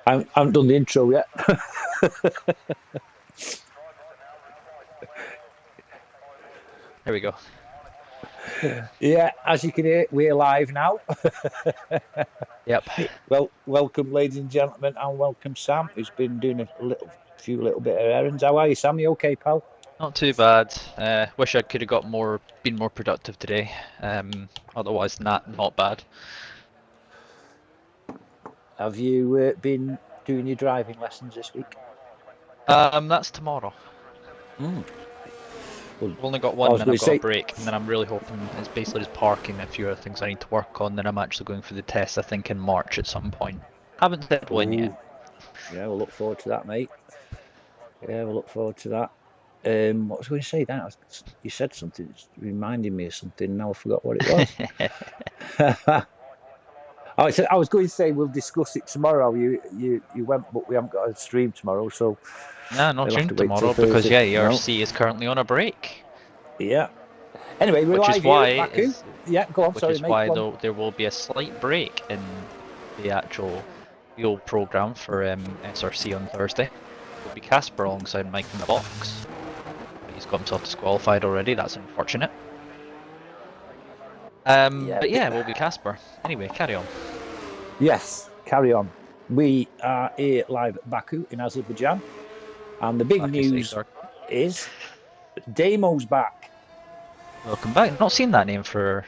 I haven't done the intro yet. There we go. Yeah, as you can hear, we're live now. Yep. Well, welcome, ladies and gentlemen, and welcome Sam, who's been doing a few little bit of errands. How are you, Sam? You okay, pal? Not too bad. Wish I could have been more productive today. Otherwise, not bad. Have you been doing your driving lessons this week? That's tomorrow. Mm. Well, I've only got I one, was then going I've to got a say, break, and then I'm really hoping it's basically just parking and a few other things I need to work on. Then I'm actually going for the test, I think, in March at some point. Haven't said when yet. oh, yeah, we'll look forward to that, mate. Yeah, we'll look forward to that. What was I going to say? You said something. It's reminding me of something. Now I forgot what it was. I was going to say we'll discuss it tomorrow. You went, but we haven't got a stream tomorrow, so Nah, not we'll have June to wait till tomorrow because Thursday. yeah, No, ERC is currently on a break, yeah. Anyway, we're which is live here why at Baku. Yeah, go on. Sorry, mate. Go on. there will be a slight break in the actual fuel program for SRC on Thursday. It'll be Casper alongside Mike in the box. He's got himself disqualified already. That's unfortunate. Yeah. But yeah, we'll be Casper. Anyway, carry on. Yes, carry on. We are here live at Baku in Azerbaijan, and the big Baku news City. is Damo's back. Welcome back. Not seen that name for.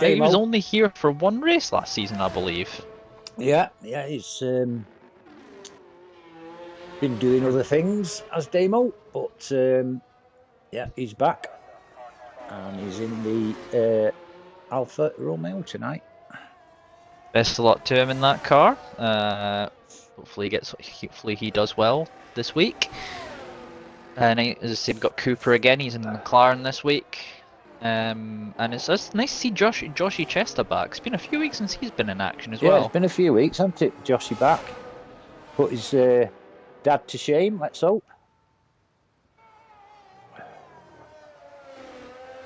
He was Damo. only here for one race last season, I believe. Yeah, he's been doing other things as Damo, but yeah, he's back, and he's in the Alfa Romeo tonight. Best of luck to him in that car. Hopefully he does well this week. And as I said, we've got Cooper again. He's in the McLaren this week. And it's nice to see Joshy Chester back. It's been a few weeks since he's been in action as Yeah, well. it's been a few weeks, hasn't it? Joshy back, put his dad to shame. Let's hope.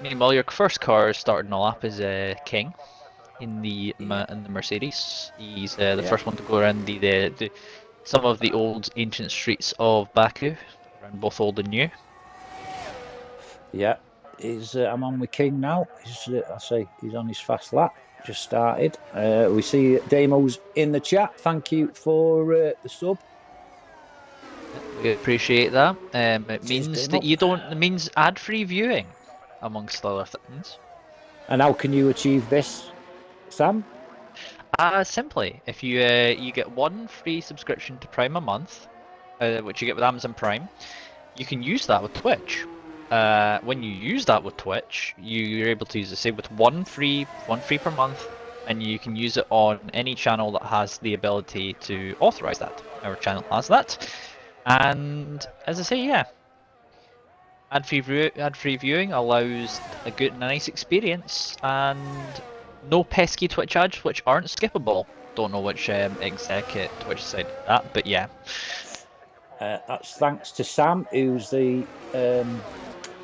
Meanwhile, your first car is starting a lap is King in the Mercedes. He's the first one to go around the some of the old ancient streets of Baku, around both old and new. Yeah, I'm on with King now. He's on his fast lap. Just started. We see Damo's in the chat. Thank you for the sub. We appreciate that. It means that it means ad-free viewing, amongst other things. And how can you achieve this, Sam? Simply, if you get one free subscription to Prime a month, which you get with Amazon Prime, you can use that with Twitch. When you use that with Twitch, you're able to use it, say, with one free per month, and you can use it on any channel that has the ability to authorize that. Our channel has that, and as I say, yeah, ad-free viewing allows a nice experience, and no pesky Twitch ads which aren't skippable. Don't know which exec at Twitch decided that, but yeah. That's thanks to Sam, who's the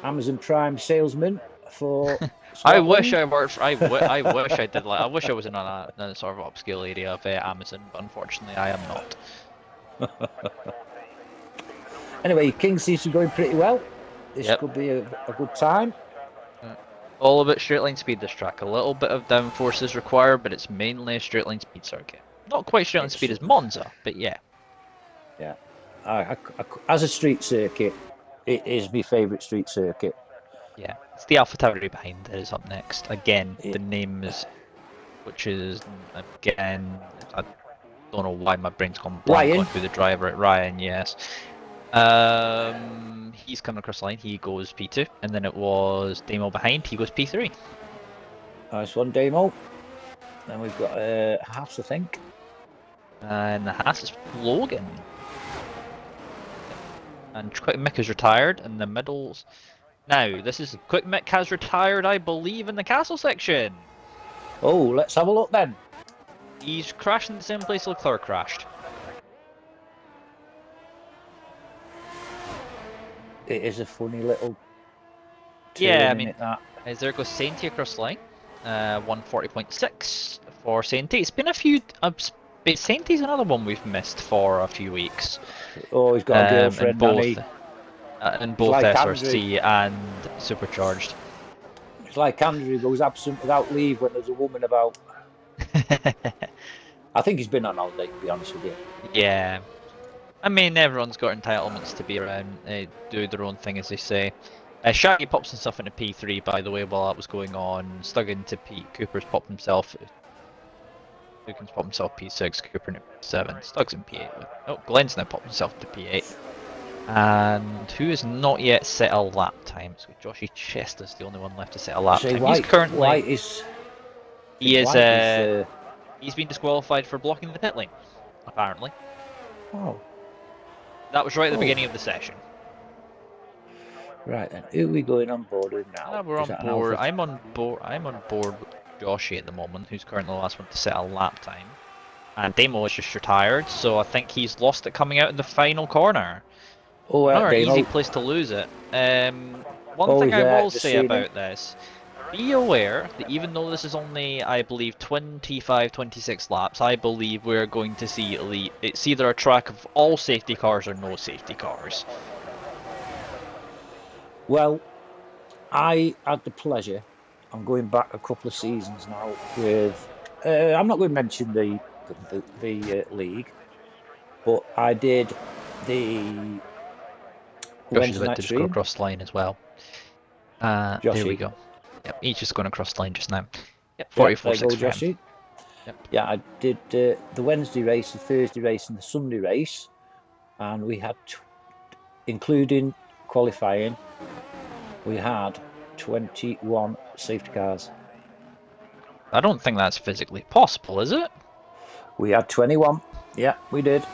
Amazon Prime salesman for Scotland. I wish I worked. I wish I did. I wish I was in a sort of upscale area of Amazon, but unfortunately, I am not. Anyway, King seems to be going pretty well. This could be a good time. All about straight line speed this track. A little bit of downforce is required, but it's mainly a straight line speed circuit. Not quite straight line speed as Monza, but yeah. Yeah. As a street circuit, it is my favourite street circuit. Yeah, it's the AlphaTauri behind it is up next. Again, the name is, which is again, I don't know why my brain's gone blank going through the driver at Ryan. Yes, he's coming across the line. He goes P2, and then it was Damo behind. He goes P3. Nice one, Damo. Then we've got Haas, I think. And the Haas is Logan. And Quick Mick is retired, and the middles. Now, this is Quick Mick has retired, I believe, in the castle section. Oh, let's have a look then. He's crashed in the same place Leclerc crashed. It is a funny little. Yeah, I mean, As there goes Sainty across the line. 140.6 for Sainty. It's been a few. Sainty's another one we've missed for a few weeks. Oh, he's got a girlfriend, in both like SRC and Supercharged. It's like Andrew goes absent without leave when there's a woman about. I think he's been on holiday, to be honest with you. Yeah. I mean, everyone's got entitlements to be around, do their own thing, as they say. Shaggy pops himself into P3, by the way, while that was going on. Stuck into P. Cooper's popped himself. Dugan's popped himself P6, Cooper into P7. Stuck's in P8. Oh, Glenn's now popped himself into P8. And who has not yet set a lap time? So Joshy Chester's the only one left to set a lap time. He's currently. White is. He's been disqualified for blocking the pit lane, apparently. Oh. That was right at the beginning of the session. Right then, who are we going on board with now? We're on board. I'm on board with Joshy at the moment, who's currently the last one to set a lap time. And Demo is just retired, so I think he's lost it coming out in the final corner. Oh, another easy place to lose it. One thing I will say about this, be aware that even though this is only, I believe, 25, 26 laps, I believe we're going to see elite. It's either a track of all safety cars or no safety cars. Well, I had the pleasure, I'm going back a couple of seasons now with, I'm not going to mention the league, but I did the Wednesday night stream. Go across the line as well. There we go. Yep, he's just going across the line just now. Yep, 44.6 Yep. Yeah, I did the Wednesday race, the Thursday race, and the Sunday race, and we had, including qualifying, we had 21 safety cars. I don't think that's physically possible, is it? We had 21. Yeah, we did.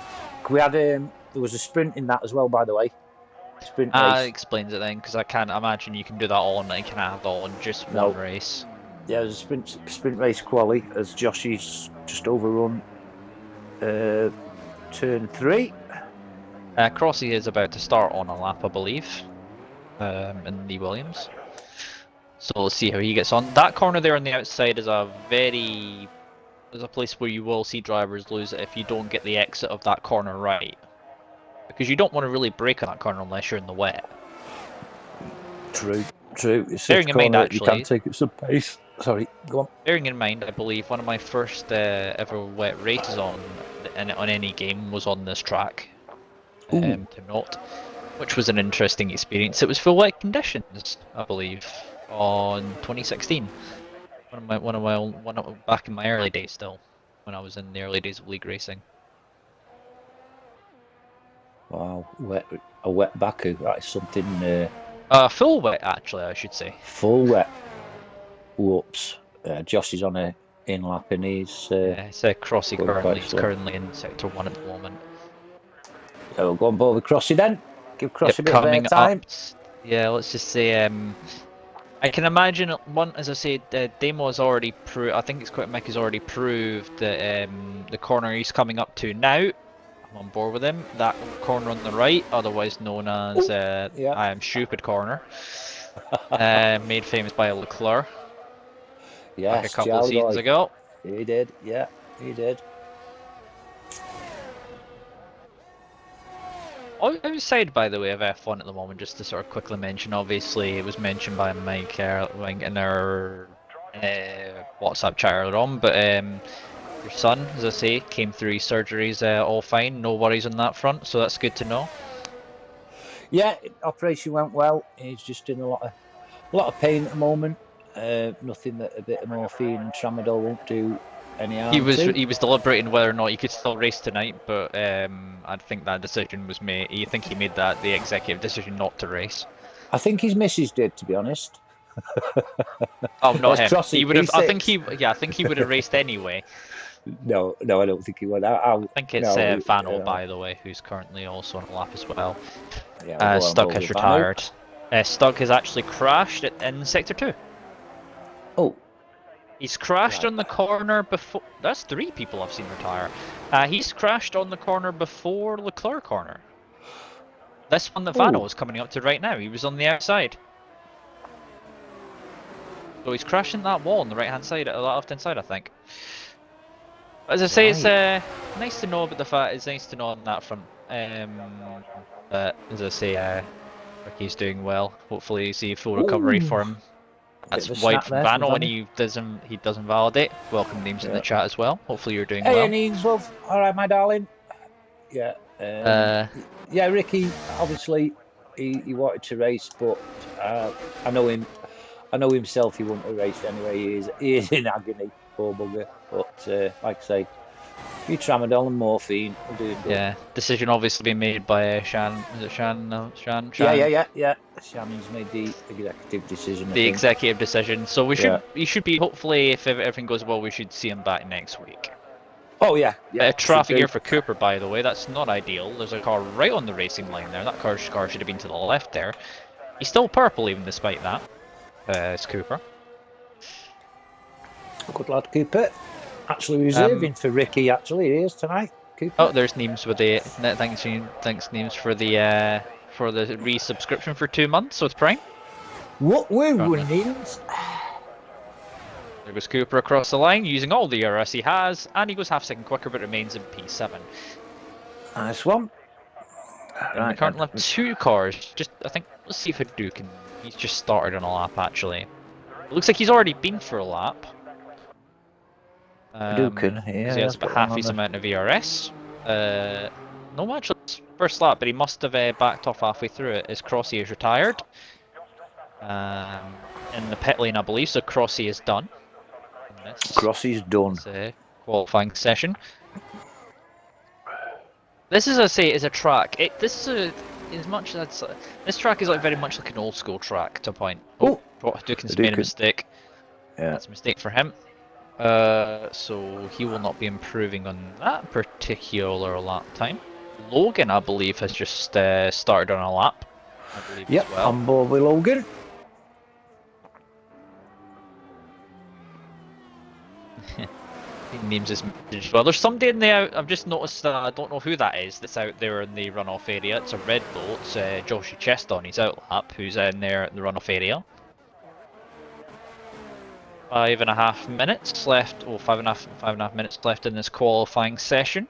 We had there was a sprint in that as well, by the way. Sprint race. That explains it then, because I can't imagine you can do that all and you can have that all in just one race. Yeah, there's a sprint race quali as Joshy's just overrun turn 3. Crossy is about to start on a lap, I believe, in the Williams. So let's see how he gets on. That corner there on the outside is a place where you will see drivers lose it if you don't get the exit of that corner right. Because you don't want to really brake on that corner unless you're in the wet. True. It's bearing in mind, actually, you can't take it some pace. Sorry, go on. Bearing in mind, I believe one of my first ever wet races on any game was on this track. To note, which was an interesting experience. It was full wet conditions, I believe, on 2016. Back in my early days, still, when I was in the early days of league racing. Wow, a wet Baku. That is something. Full wet, actually, I should say. Full wet. Whoops. Josh is on a in lap and he's. It's Crossy currently in sector 1 at the moment. Yeah, we'll go on board with Crossy then. Give Crossy a bit of time. Yeah, let's just say. I can imagine as I said, Demo has already proved. I think it's quite Mick has already proved that the corner he's coming up to now. I'm on board with him. That corner on the right, otherwise known as I Am Stupid corner, made famous by Leclerc. Yes, like a couple of seasons ago. He did. Yeah, he did. Oh, outside, by the way, of F1 at the moment, just to sort of quickly mention, obviously it was mentioned by Mike in our WhatsApp chat earlier on, but your son, as I say, came through his surgeries all fine, no worries on that front, so that's good to know. Yeah, operation went well. He's just in a lot of pain at the moment. Nothing that a bit of morphine and tramadol won't do any harm. He was deliberating whether or not he could still race tonight, but I think that decision was made. I think he made the executive decision not to race. I think his missus did, to be honest. Oh, not him. Crossy, he would have. I think he would have raced anyway. No, I don't think he would. I think it's Vano, by the way, who's currently also on a lap as well. Yeah, Stuck has retired. Stuck has actually crashed in sector 2. Oh. He's crashed on the corner before. That's 3 people I've seen retire. He's crashed on the corner before Leclerc corner. This one that Vano is coming up to right now. He was on the outside. So he's crashing that wall on the right-hand side, the left-hand side, I think. As I say, it's nice to know about the fact. It's nice to know on that front. That, as I say, Ricky's doing well. Hopefully, you see full recovery for him. That's wide from Vano when he doesn't validate. Welcome names in the chat as well. Hopefully, you're doing well. Hey, Needs, love. All right, my darling. Yeah. Yeah, Ricky. Obviously, he wanted to race, but I know him. I know himself. He wouldn't have raced anyway. He is in agony, poor bugger. But like I say, few tramadol and morphine will do him good. Yeah, decision obviously being made by Shan. Is it Shan? No, Shan. Yeah. Shannon's made the executive decision. The executive decision. So we should be, hopefully, if everything goes well, we should see him back next week. Oh yeah. Traffic here for Cooper, by the way. That's not ideal. There's a car right on the racing line there. That car should have been to the left there. He's still purple even despite that. It's Cooper. Good lad, Cooper. Actually reserving for Ricky. Actually, he is tonight. Cooper. Oh, there's Neems with the thanks Neems for the resubscription for 2 months with Prime. What were Neems? There goes Cooper across the line using all the ERS he has, and he goes half second quicker but remains in P7. Nice one. And we currently have 2 cars. I think let's see if Hadouken. He's just started on a lap actually. It looks like he's already been for a lap. Hadouken, yeah. He has about half his amount of ERS. No, actually, it's first lap, but he must have backed off halfway through it. His Crossy is retired. In the pit lane, I believe, so Crossy is done. Crossy's done. Qualifying session. This is, as I say, is a track. This track is like very much like an old school track to a point. Oh, Hadouken's made a mistake. Yeah, that's a mistake for him. So he will not be improving on that particular lap time. Logan, I believe, has just started on a lap. I believe as well. I'm bored with Logan. He names his message as well. There's somebody in there. I've just noticed. I don't know who that is. That's out there in the runoff area. It's a red boat. It's Joshi Chest on his out lap. Who's in there in the runoff area? 5.5 minutes left. Oh, 5.5 minutes left in this qualifying session.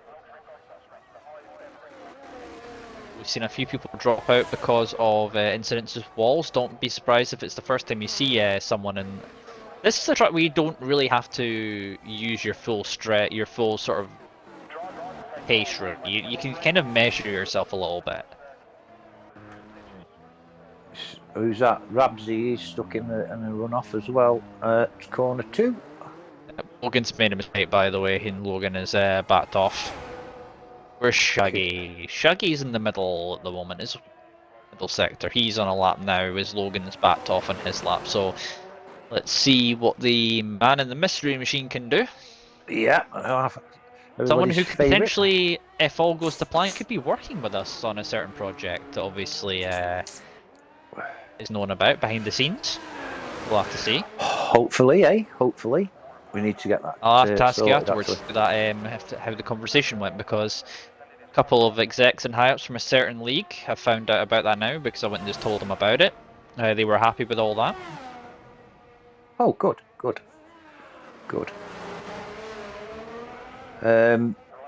We've seen a few people drop out because of incidents with walls. Don't be surprised if it's the first time you see someone in. This is a track where you don't really have to use your full sort of pace route. You can kind of measure yourself a little bit. Who's that? Rabsy, he's stuck in the runoff as well. Corner 2. Logan's made a mistake, by the way, and Logan is backed off. Where's Shaggy? Shaggy's in the middle at the moment, his middle sector. He's on a lap now, as Logan is backed off on his lap. So let's see what the man in the mystery machine can do. Yeah. Someone who could potentially, if all goes to plan, could be working with us on a certain project. Obviously, is known about behind the scenes. We'll have to see. Hopefully, Hopefully. We need to get that. I'll have to ask you afterwards how the conversation went, because a couple of execs and high-ups from a certain league have found out about that now, because I went and just told them about it. They were happy with all that. Oh, good.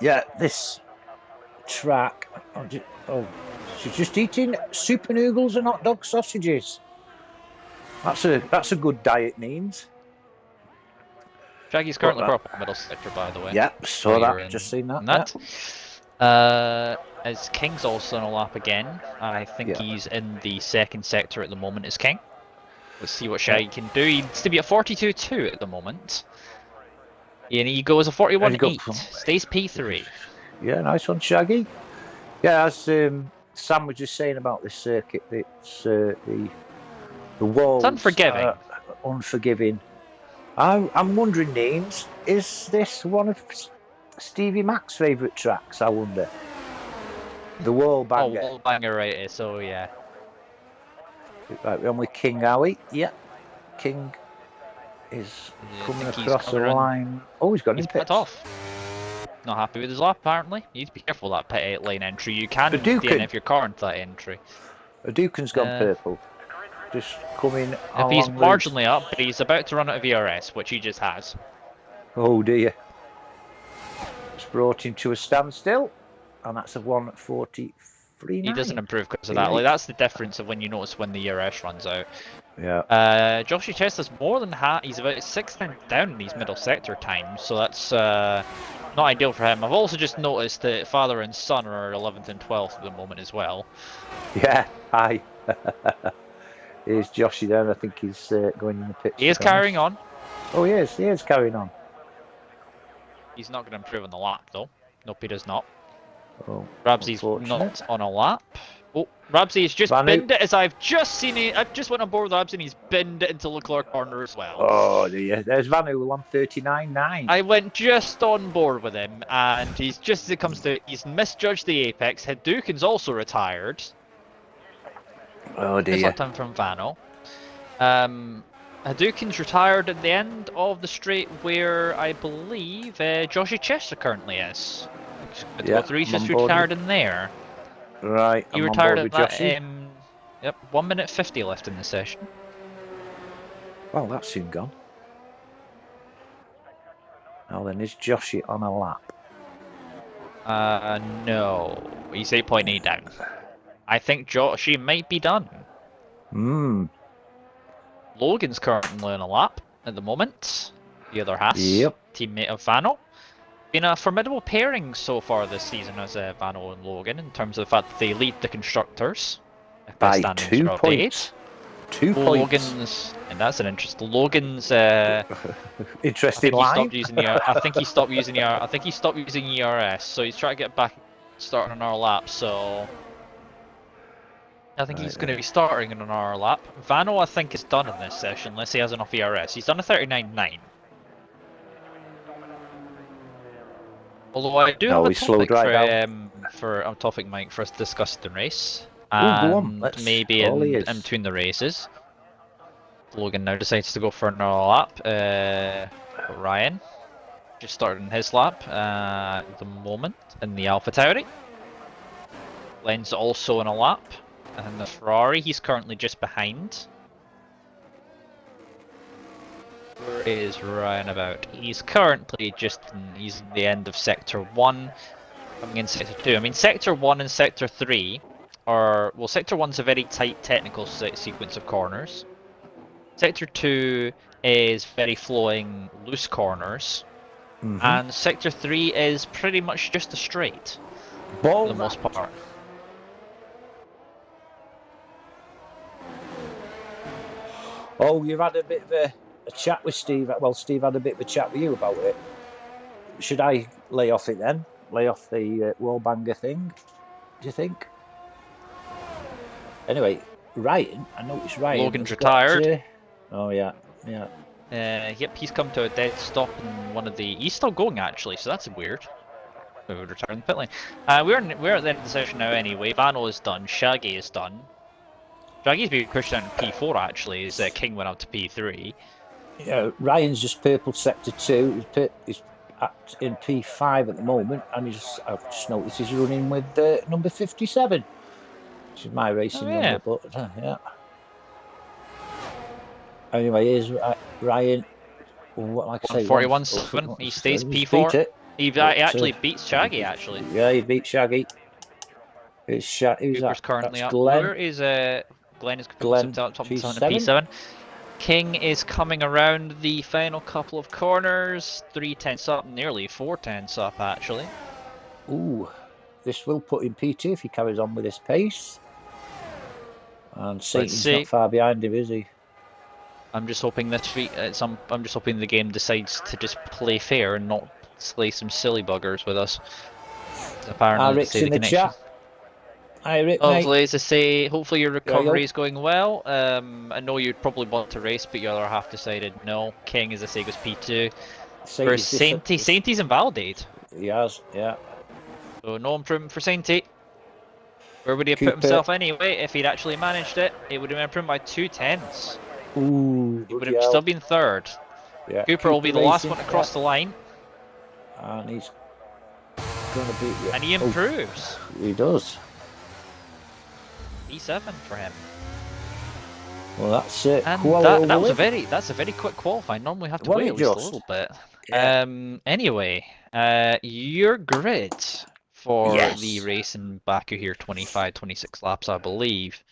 Yeah, this track. She's just eating super noodles and hot dog sausages. That's a good diet, Neens. Shaggy's currently purple middle sector, by the way. Yeah, saw that. Just seen that. As King's also on a lap again. I think he's in the second sector at the moment. Is King? Let's see what Shaggy can do. He needs to be at 42.2 at the moment. And he goes a 41.8. Stays P3. Yeah, nice one, Shaggy. Yeah, as Sam was just saying about this circuit, it's the walls. It's unforgiving. Unforgiving. I'm wondering, Neens, is this one of Stevie Mac's favourite tracks? I wonder. The wall banger. Oh, wall banger, right? So yeah. Right, we're on with King, are we? Yeah. King is coming across the line. Oh, he's got his pit off. Not happy with his lap, apparently. You need to be careful of that pit lane entry. You can DNF your car into that entry. Hadouken's gone purple. just coming If he's along. marginally up, but he's about to run out of ERS, which he just has. Oh dear. It's brought him to a standstill, and that's a 1:43.9. He doesn't improve because of that. Like, that's the difference of when you notice when the ERS runs out. Yeah. Joshy Chester's more than half. He's about 6 times down in these middle sector times, so that's not ideal for him. I've also just noticed that father and son are 11th and 12th at the moment as well. Yeah. Hi. Here's Joshy there. I think he's going in the pits. He is carrying on. Oh, he is. He is carrying on. He's not going to improve on the lap, though. Nope, he does not. Oh, Rabsy's not on a lap. Oh, Rabsy has just binned it as I've just seen it. I've just went on board with Rabsy and he's binned it into Leclerc corner as well. Oh dear. There's Vanu 1:39.9. I went just on board with him and he's just as it comes to it, he's misjudged the apex. Hadouken's also retired. Oh dear. It's not time from Vano. Hadouken's retired at the end of the straight where I believe Joshy Chester currently is. Yeah, He's just retired in there. Right, he retired at that. Yep, 1:50 left in the session. Well, that's soon gone. Now then, is Joshy on a lap? No. He's 8.8 down. I think Joshy might be done. Logan's currently on a lap at the moment. The other half, teammate of Vano. Been a formidable pairing so far this season as Vano and Logan in terms of the fact that they lead the constructors by 2 points. 2 points. Logan's, and that's an interesting. Logan's interesting line. I think he stopped using ERS, so he's trying to get back starting on our lap. So I think he's going to be starting on our lap. Vano, I think, is done in this session unless he has enough ERS. He's done a 39.9. Although I do have a topic topic, Mike, for us to discuss the race. Go on. Maybe in between the races. Logan now decides to go for another lap. Ryan just started in his lap at the moment in the Alpha Tauri. Len's also in a lap. And the Ferrari, he's currently just behind. Where is Ryan about? He's currently he's in the end of Sector 1, coming in Sector 2. I mean, Sector 1 and Sector 3 are... Well, Sector 1's a very tight technical sequence of corners. Sector 2 is very flowing, loose corners. And Sector 3 is pretty much just a straight, for the most part. Oh, you've had a bit of a chat with Steve. Well, Steve had a bit of a chat with you about it. Should I lay off it then? Lay off the wall banger thing? Do you think? Anyway, Ryan, I noticed Ryan. Logan's retired. Oh yeah. Yep, he's come to a dead stop in one of the. He's still going actually, so that's weird. We would return the pit lane. We're at the end of the session now anyway. Vano is done. Shaggy is done. Shaggy's been pushed down to P4 actually, as King went up to P3. Yeah, Ryan's just purple sector 2. He's in P5 at the moment, and I've just noticed he's running with number 57, which is my racing number. But yeah. Anyway, here's Ryan. Like I say, 41.7. He stays P4. He actually beats Shaggy actually. Yeah, he beat Shaggy. Cooper's currently up. Where is Glenn is top P7. King is coming around the final couple of corners. 3/10 up, nearly 4/10 up actually. Ooh, this will put him P2 if he carries on with this pace. And Satan's not far behind him, is he? I'm just hoping I'm just hoping the game decides to just play fair and not slay some silly buggers with us. Apparently, Rick's in the chat. Hi, Rick, hopefully, as I say, hopefully your recovery is going well. I know you'd probably want to race, but your other half decided no. King, as I say, goes P2. Whereas Sainty's invalidated. He has, yeah. So no improvement for Sainty. Where would he have put himself anyway if he'd actually managed it? It would have been improved by 2/10. Ooh, he would have still been third. Yeah. Cooper will be the last one to cross the line. And he's going to beat you. And he improves. He does. P7 for him. Well, that's And quali that over was a with. very quick qualifying. Normally we have to Wasn't wait it at least a just? little bit. Yeah. Anyway, your grid for the Yes. race in Baku here, 25, 26 laps, I believe.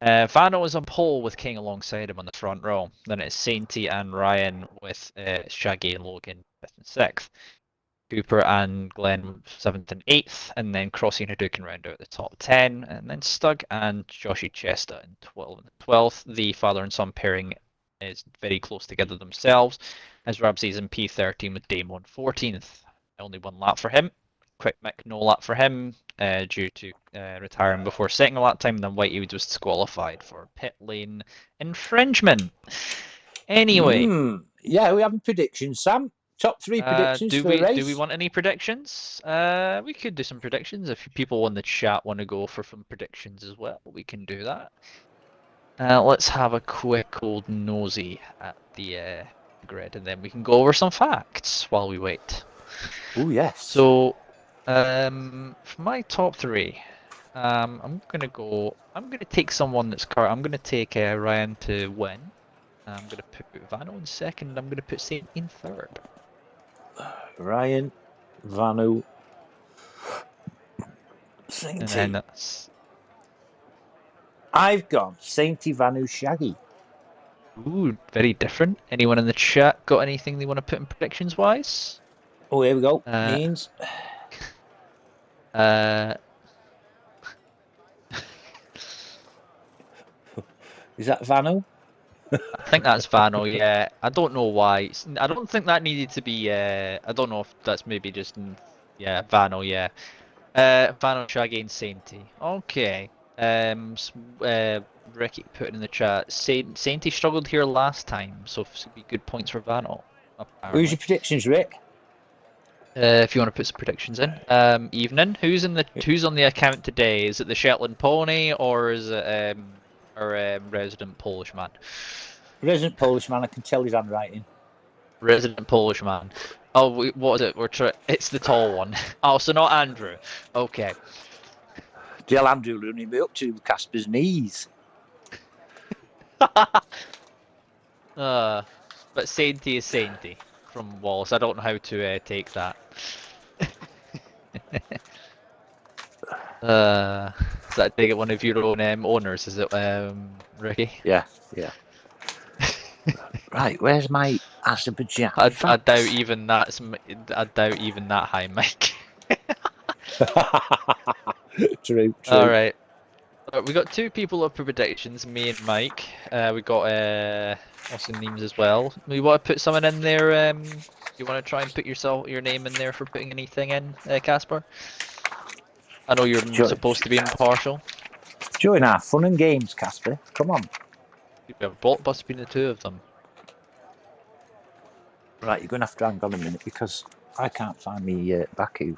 Vano is on pole with King alongside him on the front row. Then it's Sainty and Ryan with Shaggy and Logan 5th and 6th. Cooper and Glenn 7th and 8th, and then Crossy and Hadouken round out the top 10, and then Stug and Joshy Chester in 12th and 12th. The father and son pairing is very close together themselves, as Rabsy's in P13 with Damo in 14th. Only one lap for him. Quick Mick, no lap for him, due to retiring before setting a lap time, and then Whitey was disqualified for pit lane infringement. Anyway, Yeah, we having predictions, Sam. Top three predictions do for the we race. want any predictions? We could do some predictions if people in the chat want to go for some predictions as well. We can do that. Let's have a quick old nosy at the grid, and then we can go over some facts while we wait. Oh yes. So, for my top three, I'm gonna take someone that's I'm gonna take Ryan to win. I'm gonna put Vano in second. I'm gonna put Saint in third. Ryan, Vanu, And Sainty. then that's I've gone Sainty, Vanu, Shaggy. ooh, very different. Anyone in the chat got anything they want to put in predictions wise? Oh, here we go. Uh, Means. uh, Is that Vanu? I think that's Vano. Yeah, I don't know why. I don't think that needed to be. I don't know if that's maybe just. Yeah, Vano. Yeah. Vano, Shaggy, and Sainty. Okay. Ricky put in the chat. Sainty struggled here last time, so it's gonna be good points for Vano. Who's your Apparently. predictions, Rick? If you want to put some predictions in. Evening. Who's on the account today? Is it the Shetland Pony or is it our resident Polish man? Resident Polish man. I can tell his handwriting. Resident Polish man. Oh, what is it? It's the tall one. Oh, so not Andrew. Okay. Del Andrew running me up to Casper's knees. But Sainty is Sainty from Wallace. I don't know how to take that. Is that take it one of your own owners? Is it Ricky? Yeah. Right, where's my Azerbaijan? I doubt even that's. I doubt even that high, Mike. True. All right. We got two people up for predictions, me and Mike. We got Austin Neems as well. We want to put someone in there. You want to try and put your name in there for putting anything in, Casper? I know you're supposed to be impartial. Join our fun and games, Casper. Come on. We have a bot bus between the two of them. Right, you're going to have to hang on a minute because I can't find me Baku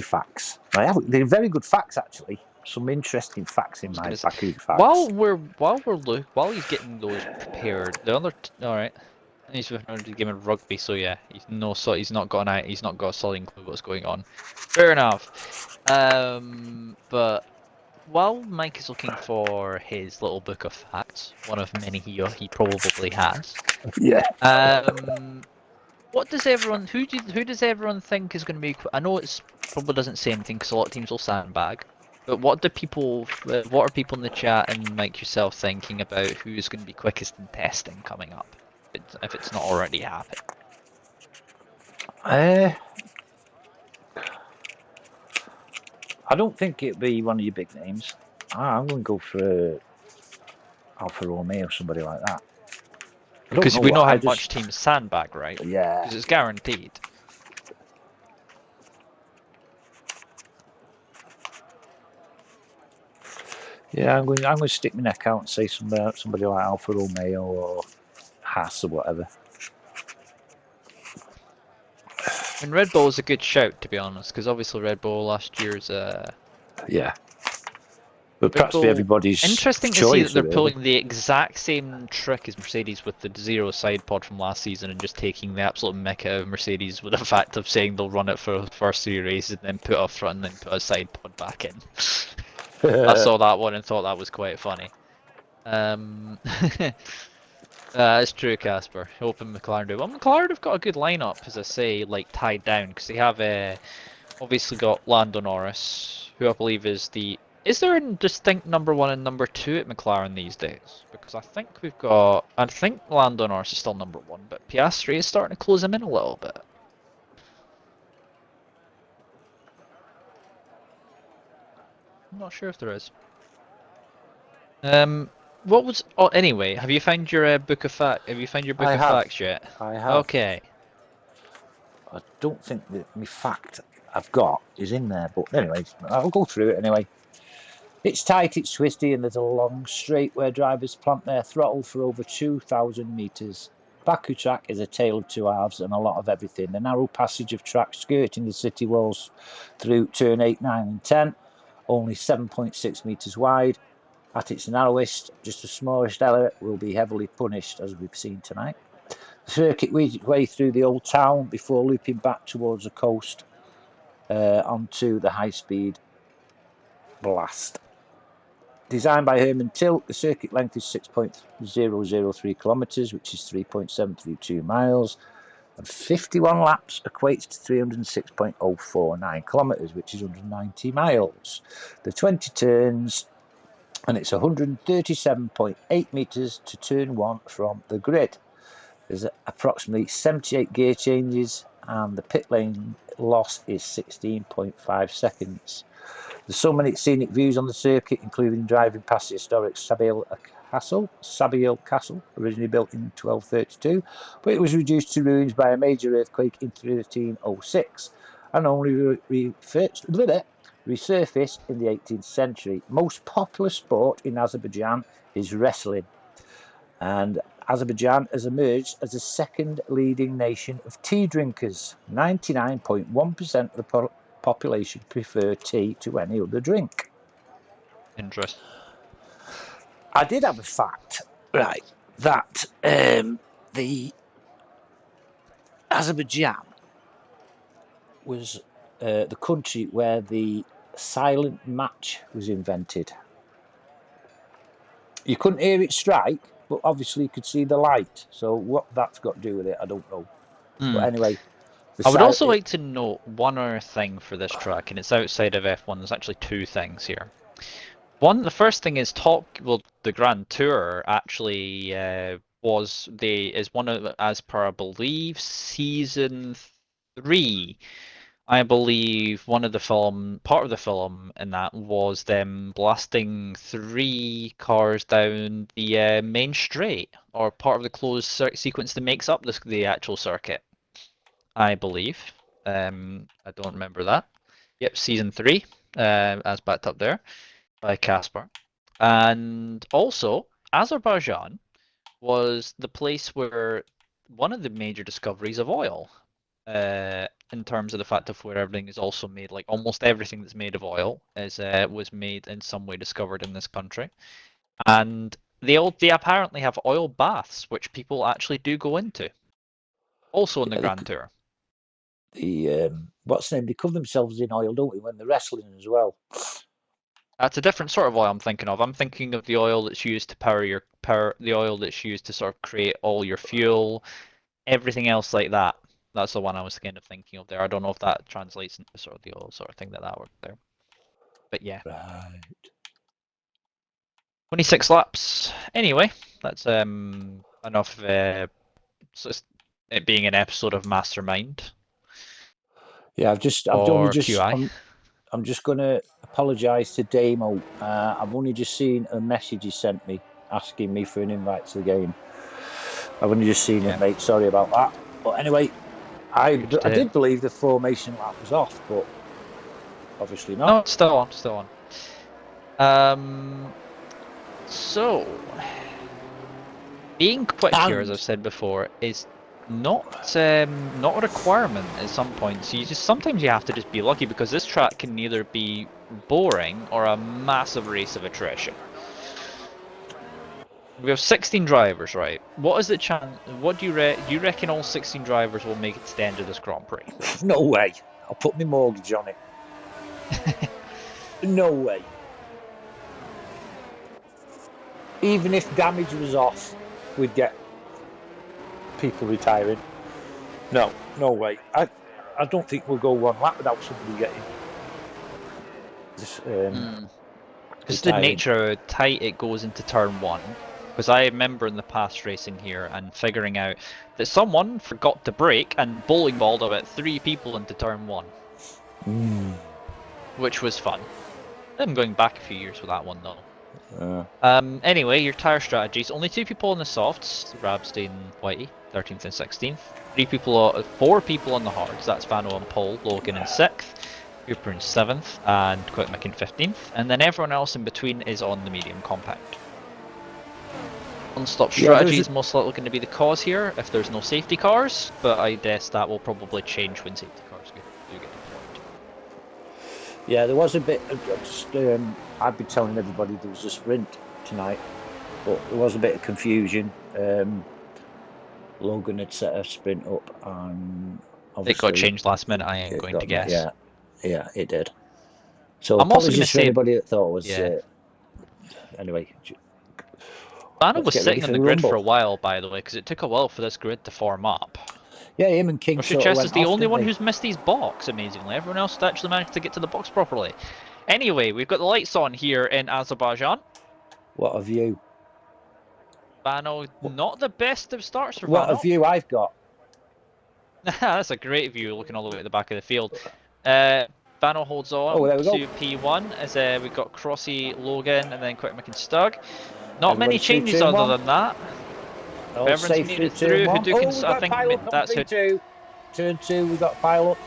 facts. They're very good facts, actually. Some interesting facts in my Baku facts. While he's getting those prepared, the other all right. He's with another game of rugby, so yeah, he's not got a solid clue what's going on. Fair enough. But while Mike is looking for his little book of facts, one of many he probably has. Yeah. What does everyone? Who does everyone think is going to be? I know it's probably doesn't say anything because a lot of teams will sandbag. But what are people in the chat and Mike yourself thinking about who's going to be quickest in testing coming up? If it's not already happened. I don't think it'd be one of your big names. I'm going to go for Alfa Romeo or somebody like that. Because we know how much teams sandbag, right? Yeah. Because it's guaranteed. Yeah, I'm going to stick my neck out and say somebody like Alfa Romeo or Haas or whatever. I mean, Red Bull is a good shout, to be honest, because obviously Red Bull last year's yeah. But perhaps be everybody's interesting choice, to see that they're really. pulling the exact same trick as Mercedes with the zero side pod from last season and just taking the absolute mick out of Mercedes with the fact of saying they'll run it for the first 3 races and then put a front and then put a side pod back in. I saw that one and thought that was quite funny. That's true, Casper. Hoping McLaren do. Well, McLaren have got a good lineup, as I say, like tied down because they have obviously got Lando Norris, who I believe is the. Is there a distinct number one and number two at McLaren these days? Because I think we've got. I think Lando Norris is still number one, but Piastri is starting to close him in a little bit. I'm not sure if there is. What was? Oh, anyway, have you found your book of fact? Have you found your book I of have. facts yet? I have. Okay. I don't think that my fact I've got is in there, but anyway, I'll go through it anyway. It's tight, it's twisty, and there's a long straight where drivers plant their throttle for over 2,000 metres. Baku track is a tale of two halves and a lot of everything. The narrow passage of track skirting the city walls through turn 8, 9 and 10, only 7.6 metres wide. At its narrowest, just the smallest error will be heavily punished, as we've seen tonight. The circuit weaves its way through the old town before looping back towards the coast onto the high-speed blast. Designed by Herman Tilt, the circuit length is 6.003 kilometres, which is 3.732 miles, and 51 laps equates to 306.049 kilometres, which is 190 miles. The 20 turns, and it's 137.8 metres to turn 1 from the grid. There's approximately 78 gear changes, and the pit lane loss is 16.5 seconds. There's so many scenic views on the circuit, including driving past the historic Sabiel Castle, originally built in 1232, but it was reduced to ruins by a major earthquake in 1306 and only resurfaced in the 18th century. Most popular sport in Azerbaijan is wrestling, and Azerbaijan has emerged as the second leading nation of tea drinkers. 99.1% of the population prefer tea to any other drink. Interesting. I did have a fact, right, that the Azerbaijan was the country where the silent match was invented. You couldn't hear it strike, but obviously you could see the light. So what that's got to do with it, I don't know. But anyway, I would also like to note one other thing for this track, and it's outside of F1. There's actually two things here. One, the first thing is the Grand Tour actually is one of, as per I believe, season 3. I believe part of the film in that was them blasting 3 cars down the main straight, or part of the closed sequence that makes up the actual circuit. I believe. I don't remember that. Yep, season 3, as backed up there by Casper. And also, Azerbaijan was the place where one of the major discoveries of oil, in terms of the fact of where everything is also made, like almost everything that's made of oil was made in some way discovered in this country. And they apparently have oil baths, which people actually do go into, also in the Grand Tour. What's the name? They cover themselves in oil, don't they, when they're wrestling as well? That's a different sort of oil I'm thinking of. I'm thinking of the oil that's used to the oil that's used to sort of create all your fuel, everything else like that. That's the one I was kind of thinking of there. I don't know if that translates into sort of the oil sort of thing that worked there. But yeah. Right. 26 laps. Anyway, that's enough it being an episode of Mastermind. Yeah, I'm just going to apologise to Damo. I've only just seen a message he sent me asking me for an invite to the game. I've only just seen it, mate. Sorry about that. But anyway, I did believe the formation lap was off, but obviously not. No, it's still on. So, being quick here, as I've said before, is not a requirement at some points. Sometimes you have to just be lucky, because this track can either be boring or a massive race of attrition. We have 16 drivers, right? What is the chance? What do you reckon all 16 drivers will make it to the end of this Grand Prix? No way. I'll put my mortgage on it. No way. even if damage was off, we'd get people retiring. No way. I don't think we'll go one lap without somebody getting this, Because the nature of how tight it goes into turn 1. Because I remember in the past racing here and figuring out that someone forgot to brake and bowling balled about 3 people into turn 1. Which was fun. I'm going back a few years with that one though. Anyway, your tyre strategies. Only 2 people on the softs, Rabsday and Whitey, 13th and 16th. 4 people on the hards, that's Vano on pole, Logan in 6th, Cooper in 7th, and Quick Mick in 15th. And then everyone else in between is on the medium compound. Non-stop strategy is most likely going to be the cause here if there's no safety cars, but I guess that will probably change when safety cars do get deployed. Yeah, there was a bit of just, I've been telling everybody there was a sprint tonight, but there was a bit of confusion. Logan had set a sprint up and obviously it got changed last minute, I am going to guess. Yeah, it did. So I'm also going to apologies for say anybody that thought it was... anyway... Vano was sitting on the grid for a while, by the way, because it took a while for this grid to form up. Yeah, him and King sort of went is the off, only one who's missed his box, amazingly. Everyone else has actually managed to get to the box properly. Anyway, we've got the lights on here in Azerbaijan. What a view. Vano, not the best of starts for Vano. What a view I've got. That's a great view, looking all the way at the back of the field. Vano holds on to P1 as we've got Crossy, Logan, and then Quick Mick and Stug. Not many changes other than that. Everyone's made it through. Hadouken's, I think that's it. Turn 2, we've got pile up.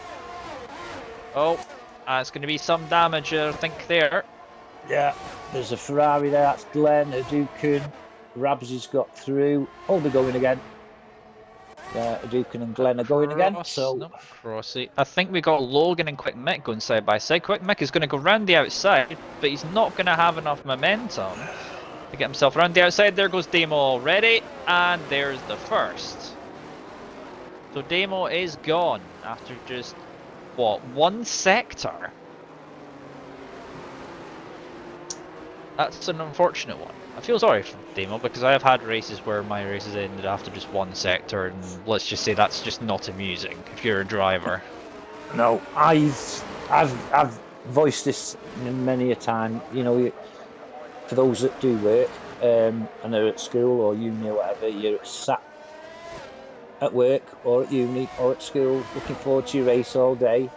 Oh, it's going to be some damage, I think, there. Yeah, there's a Ferrari there. That's Glenn, Hadouken. Rabsy's got through. Oh, they're going again. Yeah, Hadouken and Glenn are going again. So Crossy. I think we got Logan and Quick Mick going side by side. Quick Mick is going to go round the outside, but he's not going to have enough momentum to get himself around the outside. There goes Demo already, and there's the first. So Demo is gone after just, what, 1 sector? That's an unfortunate one. I feel sorry for Demo because I have had races where my races ended after just 1 sector, and let's just say that's just not amusing if you're a driver. No, I've voiced this many a time. You know, for those that do work and they're at school or uni or whatever, you're sat at work or at uni or at school looking forward to your race all day.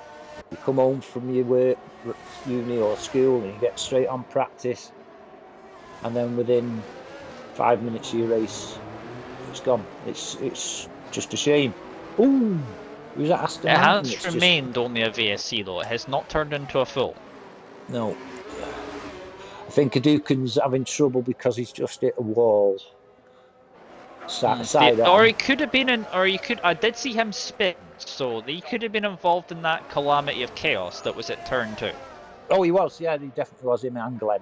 You come home from your work, uni or school, and you get straight on practice. And then within 5 minutes of your race, it's gone. It's just a shame. Ooh, was that Aston Martin? It has remained only a VSC though. It has not turned into a full. No. I think Hadouken's having trouble because he's just hit a wall. Or he could have been in, or he could. I did see him spin, so he could have been involved in that calamity of chaos that was at turn 2. Oh, he was. Yeah, he definitely was. Him and Glenn.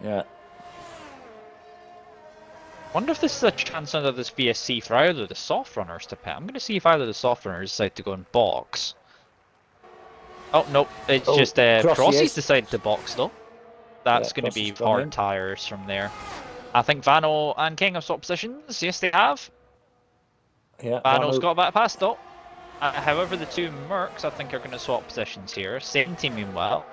Yeah. Wonder if this is a chance under this VSC for either the soft runners to pit. I'm going to see if either the soft runners decide to go in box. Oh no, it's just Crossy's decided to box though. That's going to be hard tyres from there. I think Vano and King have swapped positions. Yes, they have. Yeah, Vano's got back past though. However, the 2 Mercs I think are going to swap positions here. Same team meanwhile.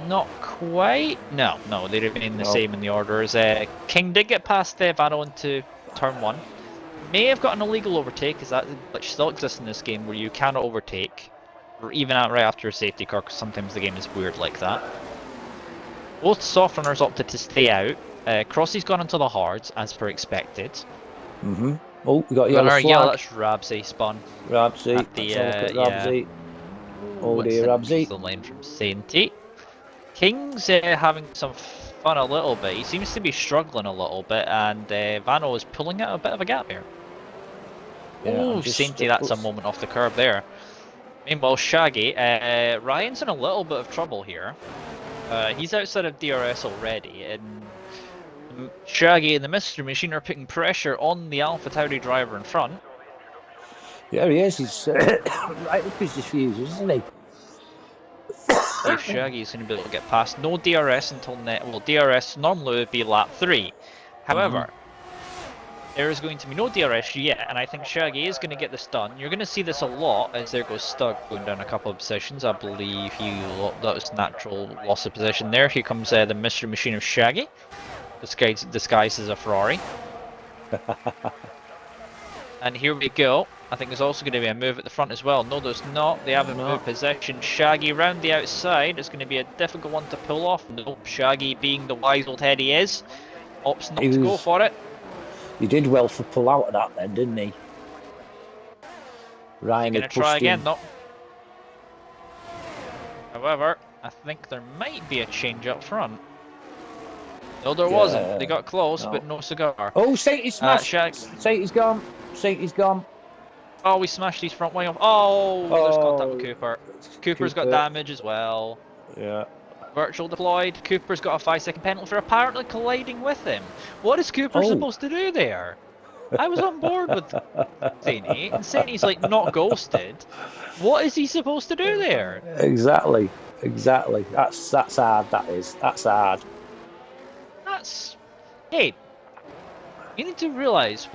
Not quite. No, they remain the same in the orders. King did get past Vano into turn 1. May have got an illegal overtake, as that which still exists in this game, where you cannot overtake, or even out right after a safety car, because sometimes the game is weird like that. Both soft runners opted to stay out. Crossy's gone into the hards, as per expected. Oh, we got yellow flag. Yeah, that's Rabsy spun. Rabsy. At the, Rabsy. Oh dear, Rabsy. The lane from Sainty. King's having some fun a little bit. He seems to be struggling a little bit, and Vano is pulling out a bit of a gap here. Yeah, oh, Sainty, that's a moment off the curb there. Meanwhile, Shaggy, Ryan's in a little bit of trouble here. He's outside of DRS already, and Shaggy and the Mystery Machine are putting pressure on the AlphaTauri driver in front. Yeah, he is. He's right up his diffusers, isn't he? see if Shaggy is going to be able to get past. No DRS until net. Well, DRS normally would be lap 3. However, there is going to be no DRS yet, and I think Shaggy is going to get this done. You're going to see this a lot as there goes Stug going down a couple of positions. I believe that was natural loss of position there. Here comes the mystery machine of Shaggy, disguised as a Ferrari. And here we go. I think there's also going to be a move at the front as well. No, there's not. They haven't moved position. Shaggy round the outside. It's going to be a difficult one to pull off. Nope, Shaggy being the wise old head he is, opts not to go for it. He did well for pull out of that then, didn't he? Ryan going to try again, though. However, I think there might be a change up front. No, there wasn't. They got close, but no cigar. Oh, Saintie's smashed. Saintie's gone. Saintie's gone. Oh, we smashed his front wing off. Oh, there's contact with Cooper. Cooper's got damage as well. Yeah. Virtual deployed. Cooper's got a 5-second penalty for apparently colliding with him. What is Cooper supposed to do there? I was on board with Saintie, and Saintie's like not ghosted. What is he supposed to do there? Exactly. That's hard. That is. That's hard. Hey, you need to realise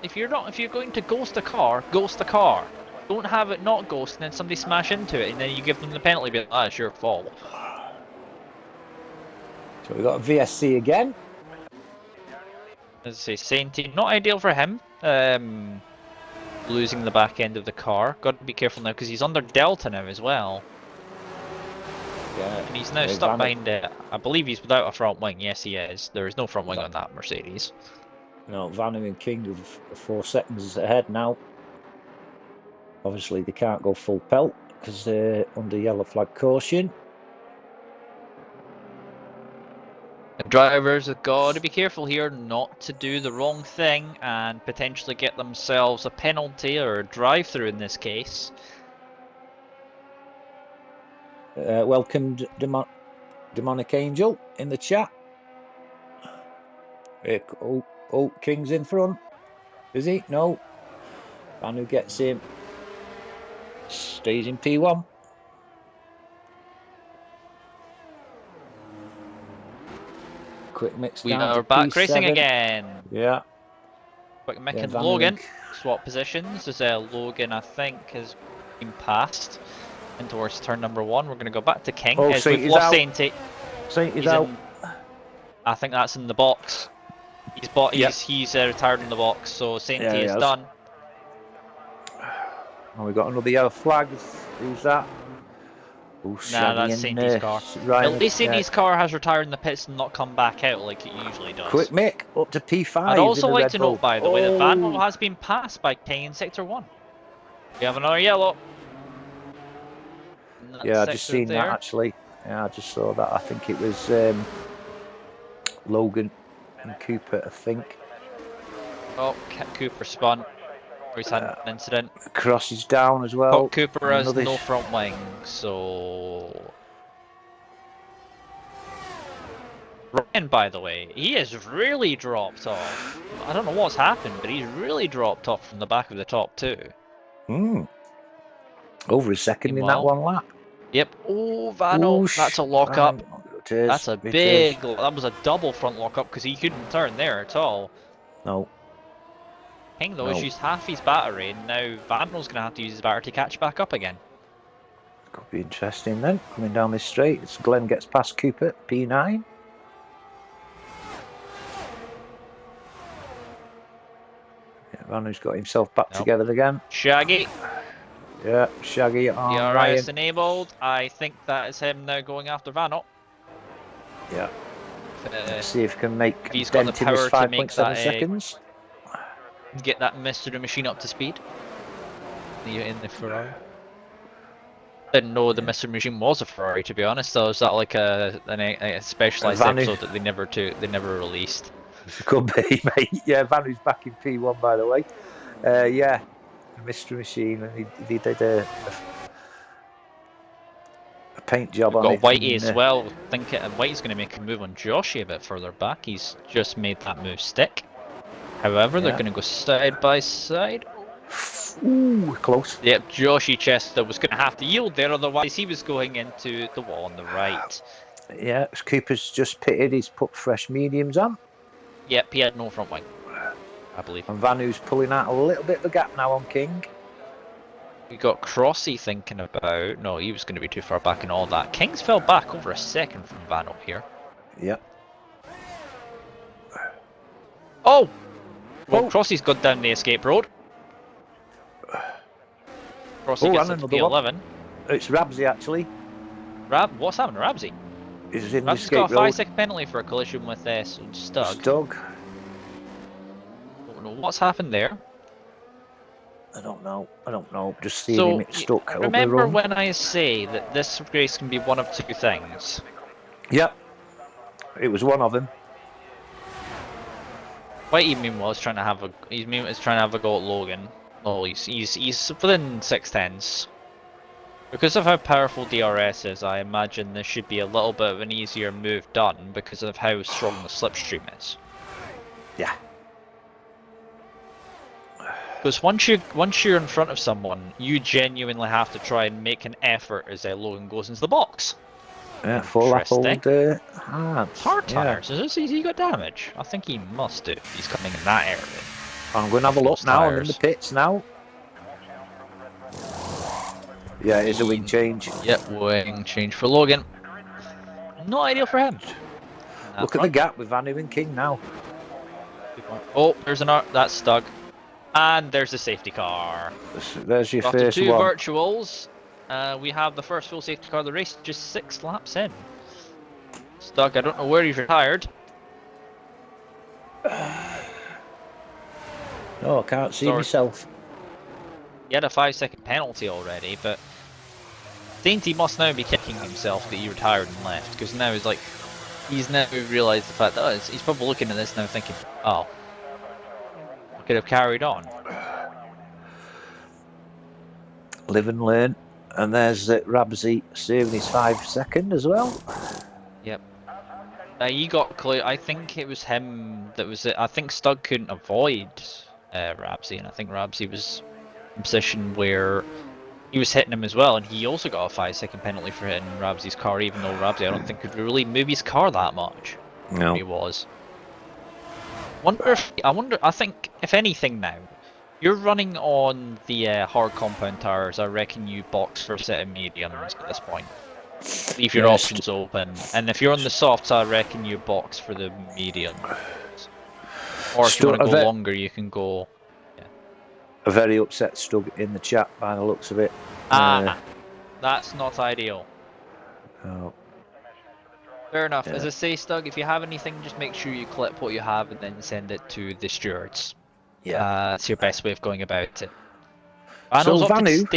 if you're going to ghost a car, ghost a car. Don't have it not ghost and then somebody smash into it and then you give them the penalty, but it's your fault. So we got a VSC again. As I say, Saintie, not ideal for him. Losing the back end of the car. Got to be careful now because he's under Delta now as well. Yeah, and he's now stuck behind it. I believe he's without a front wing. Yes, he is. There is no front wing on that Mercedes. No, Vanu and King are 4 seconds ahead now. Obviously, they can't go full pelt because they're under yellow flag caution. The drivers have got to be careful here not to do the wrong thing and potentially get themselves a penalty or a drive-through in this case. Welcomed Demonic Angel in the chat. Oh, King's in front. Is he? No. Vanu gets him. Stays in P1. Quick mix down. We are back P7. racing again. Yeah. Quick Mick and Logan swap positions as Logan, I think, has been passed in towards turn number 1. We're going to go back to King. Oh, We've lost Saintie. Saintie's out. I think that's in the box. He's retired in the box, so Saintie is done. Oh, we got another yellow flag. Who's that? Nah, that's Saintie's car. At least Saintie's car has retired in the pits and not come back out like it usually does. Quick Mick up to P5. I'd also like to note, by the way, that Vanwell has been passed by King in Sector 1. We have another yellow. Yeah, I just seen that actually. Yeah, I just saw that. I think it was Logan and Cooper, I think. Oh, Cooper spun. He's had an incident. Crosses down as well. Oh, Cooper has no front wing, so... Ryan, by the way, he has really dropped off. I don't know what's happened, but he's really dropped off from the back of the top 2. Over a second in that one lap. Yep. Oh, Vano, that's a lock-up. That's a big... That was a double front lock-up because he couldn't turn there at all. No. King, though, has used half his battery, and now Vandel's going to have to use his battery to catch back up again. Could be interesting then, coming down this straight. As Glenn gets past Cooper, P9. Yeah, Vanu's got himself back together again. Shaggy. Yeah, Shaggy on DRS enabled. I think that is him now going after Vano. Yeah. Let's see if he can make he's got the power to make that seconds. Get that mystery machine up to speed. In the Ferrari. Didn't know the mystery machine was a Ferrari, to be honest. So is that like a specialized episode that they never released? It could be, mate. Yeah, Vanu's back in P1, by the way. Yeah, the mystery machine, and he did a paint job on it. Got Whitey as well. I think Whitey's going to make a move on Joshy a bit further back. He's just made that move stick. However, they're going to go side by side. Ooh, close. Yep, Joshy Chester was going to have to yield there, otherwise he was going into the wall on the right. Yeah, Cooper's just pitted. He's put fresh mediums on. Yep, he had no front wing, I believe. And Vanu's pulling out a little bit of a gap now on King. We got Crossy thinking about... No, he was going to be too far back and all that. King's fell back over a second from Vano here. Yep. Oh! Well, Crossy's got down the escape road. Crossy gets up to P11. It's Rabsy, actually. What's happened to Rabsy? He's in the Rabsy's escape got a road. 5-second penalty for a collision with Stug. Stug. Don't know what's happened there. I don't know. Just seeing him stuck. Remember when I say that this race can be one of two things? Yep. It was one of them. Whitey meanwhile is trying to have a go at Logan. Oh, he's within 6/10s. Because of how powerful DRS is, I imagine this should be a little bit of an easier move done because of how strong the slipstream is. Yeah. Because once you're in front of someone, you genuinely have to try and make an effort as Logan goes into the box. Yeah, full lap old Hards. Hard tires. Has he got damage? I think he must do. He's coming in that area. I'm going to have a look now. I'm in the pits now. Yeah, it is a wing change. Yep, wing change for Logan. Not ideal for him. Look at the gap with Vanu and King now. Oh, there's that's Stug. And there's the safety car. There's your After first two one. virtuals, we have the first full safety car of the race, just 6 laps in. Stug, I don't know where he's retired. No, I can't see myself. He had a 5-second penalty already, but Dainty must now be kicking himself that he retired and left, because now he's now realised the fact that he's probably looking at this now thinking, oh, I could have carried on. Live and learn. And there's Rabsy saving his 5-second as well. Yep. He got clear. I think it was him that was it. I think Stug couldn't avoid Rabsy, and I think Rabsy was in a position where he was hitting him as well, and he also got a 5-second penalty for hitting Rabsy's car, even though Rabsy I don't think could really move his car that much. No. He was. I think if anything now, you're running on the hard compound tires. I reckon you box for a set of mediums at this point. Leave your options open, and if you're on the softs, I reckon you box for the mediums. Or if you want to go longer, you can go. Yeah. A very upset Stug in the chat by the looks of it. That's not ideal. Oh. Fair enough. As I say, Stug, if you have anything, just make sure you clip what you have and then send it to the stewards. Yeah. That's your best way of going about it. So Vanu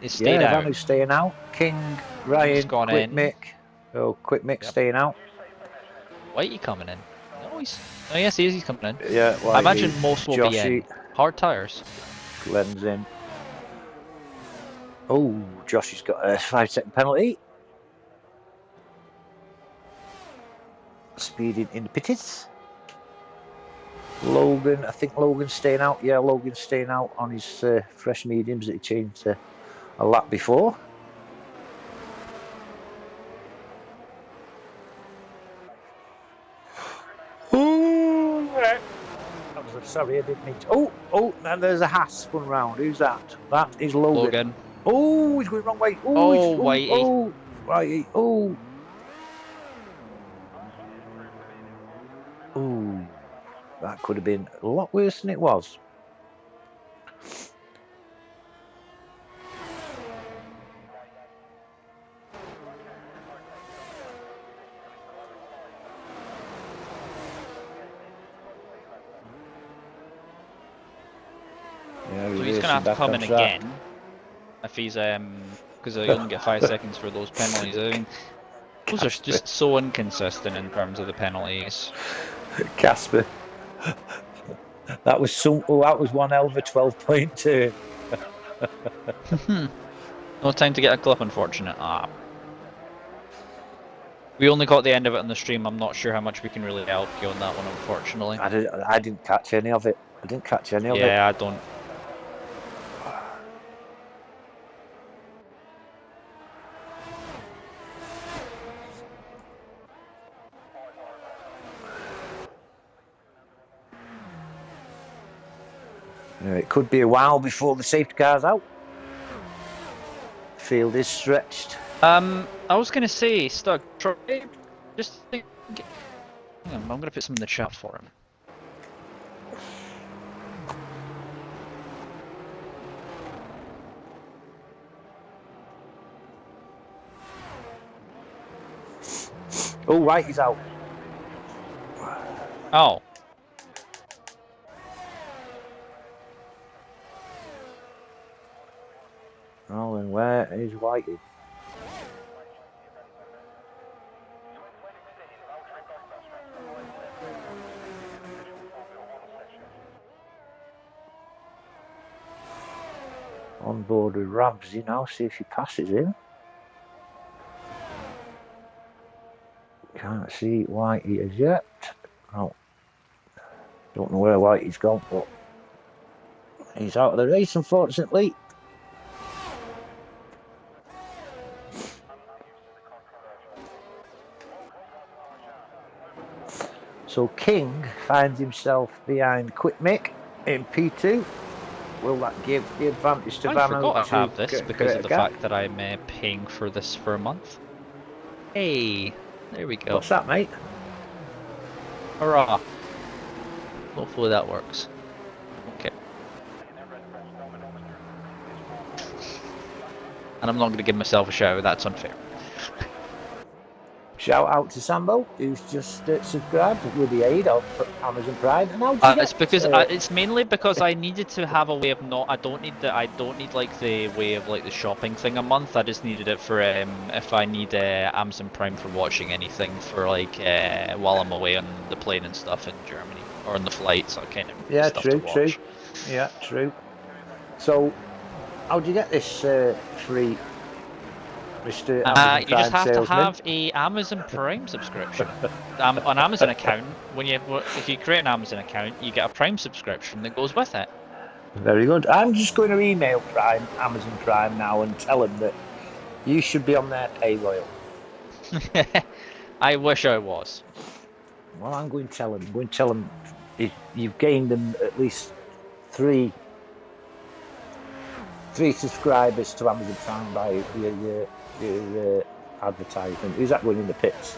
stayed out. Vanu's staying out. King, Ryan, gone Quick in. Mick. Oh, Quick Mick staying out. Whitey coming in. No, yes, he is. He's coming in. Yeah, I imagine most will be in. Hard tires. Glenn's in. Oh, Josh has got a 5-second penalty. Speeding in the pitties. Logan, I think Logan's staying out. Yeah, Logan's staying out on his fresh mediums that he changed a lap before. Oh, sorry, I didn't mean to. Oh, now there's a Haas spun round. Who's that? That is Logan. Oh, he's going the wrong way. Whitey. Oh, Whitey. Oh. Oh, that could have been a lot worse than it was. Yeah, so he's going to have to come in again if he's because he only get 5 seconds for those penalties. I mean, those are just so inconsistent in terms of the penalties. Casper. That was that was one hell of a 12.2. No time to get a clip, unfortunate. We only got the end of it on the stream. I'm not sure how much we can really help you on that one, unfortunately. I didn't catch any of it. I didn't catch any of it. Yeah, I don't. It could be a while before the safety car's out. Field is stretched. I was gonna say, Stug, try just think. Hang on, I'm gonna put some in the chat for him. Oh, right, he's out. Oh. Oh, and where is Whitey? On board with Ramsey now, see if he passes him. Can't see Whitey as yet. Oh, don't know where Whitey's gone, but he's out of the race, unfortunately. So King finds himself behind Quick Mick in P2. Will that give the advantage to Vano? I forgot to have this because of the fact that I'm paying for this for a month. Hey, there we go. What's that, mate? Hurrah. Hopefully that works. Okay. And I'm not going to give myself a shout, that's unfair. Shout out to Sambo, who's just subscribed with the aid of Amazon Prime. And how did you get, it's because it's mainly because I needed to have a way of not. I don't need like the way of like the shopping thing a month. I just needed it for if I need Amazon Prime for watching anything for like while I'm away on the plane and stuff in Germany or on the flights. So kind of stuff to watch. Yeah, true. So, how do you get this free? Mr. You just have to have a Amazon Prime subscription. An Amazon account. If you create an Amazon account, you get a Prime subscription that goes with it. Very good. I'm just going to email Amazon Prime now and tell them that you should be on their payroll. I wish I was. Well, I'm going to tell them. I'm going to tell them you've gained them at least three subscribers to Amazon Prime by your advertisement. Who's that going in the pits?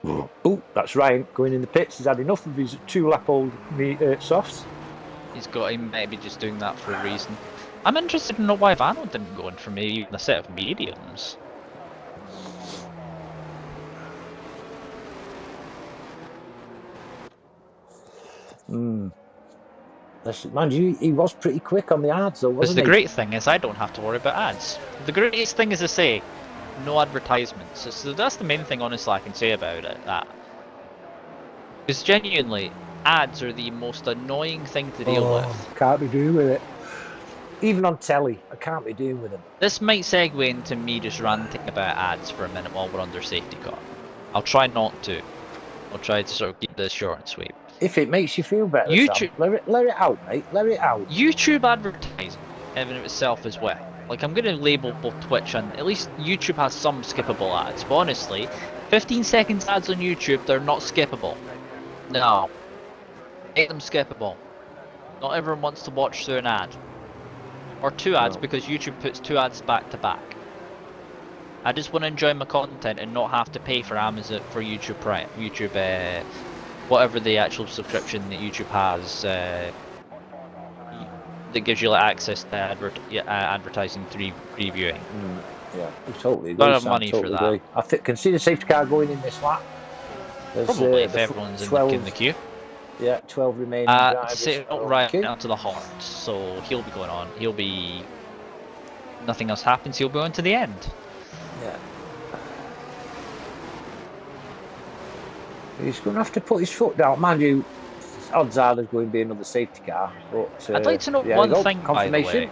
Oh, that's Ryan going in the pits. He's had enough of his 2-lap-old softs. He might be just doing that for a reason. I'm interested to know why Vano didn't go in for maybe even a set of mediums. Mind you, he was pretty quick on the ads, though, wasn't he? The great thing is I don't have to worry about ads. The greatest thing is to say, no advertisements. So that's the main thing, honestly, I can say about it. Because genuinely, ads are the most annoying thing to deal with. Can't be doing with it. Even on telly, I can't be doing with them. This might segue into me just ranting about ads for a minute while we're under safety car. I'll try not to. I'll try to sort of keep this short and sweet. If it makes you feel better, YouTube, Sam, let it out, mate. Let it out. YouTube advertising, in and of itself as well. Like, I'm going to label both Twitch and at least YouTube has some skippable ads. But honestly, 15 seconds ads on YouTube, they're not skippable. No. Make them skippable. Not everyone wants to watch through an ad. Or two ads, because YouTube puts 2 ads back to back. I just want to enjoy my content and not have to pay for Amazon, for YouTube Prime. Whatever the actual subscription that YouTube has that gives you like access to advertising previewing. Yeah, totally. A lot of money for that. I can see the safety car going in this lap. Probably if everyone's in the queue. Yeah, 12 remaining drivers. Right up to the heart, so he'll be going on. Nothing else happens, he'll be on to the end. Yeah. He's going to have to put his foot down. Mind you, odds are there's going to be another safety car. But I'd like to know one thing, by the way.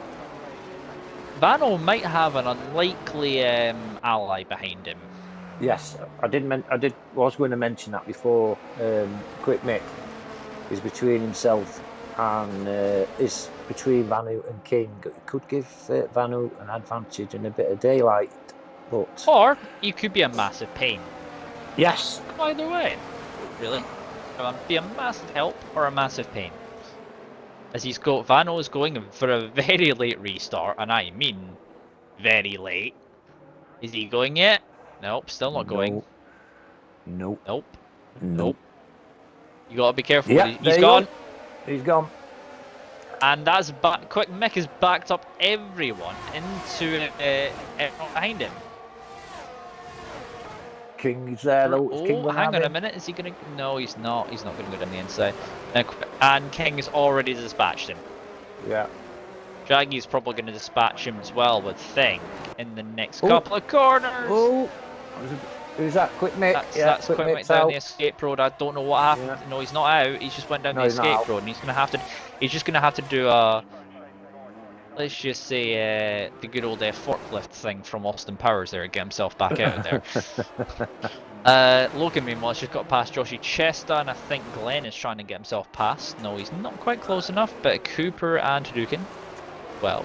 Vano might have an unlikely ally behind him. Yes, I was going to mention that before. Quick Mick is between himself and is between Vanu and King. It could give Vanu an advantage and a bit of daylight, but or he could be a massive pain. Yes. Either way, really, be a massive help or a massive pain. as he's got Vano is going for a very late restart, and I mean very late. Is he going yet? Nope, still not going. Nope. Nope. Nope. You gotta be careful. Yeah, He's gone. He's gone. And that's Quick Mick has backed up everyone into behind him. King's there though. Is King gonna hang have on a him? minute. Is he gonna? No, he's not. He's not gonna go down the inside. And King has already dispatched him. Yeah. Shaggy's probably gonna dispatch him as well, would think, in the next couple of corners. Oh, who's that? Quick Mick. That's Quick Mick down out. the escape road. I don't know what happened. Yeah. No, he's not out. He's just went down the escape road, and he's just gonna have to do a. Let's just say the good old forklift thing from Austin Powers there and get himself back out of there. Logan meanwhile has just got past Joshy Chester, and I think Glenn is trying to get himself past. No, he's not quite close enough, but Cooper and Hadouken. Well.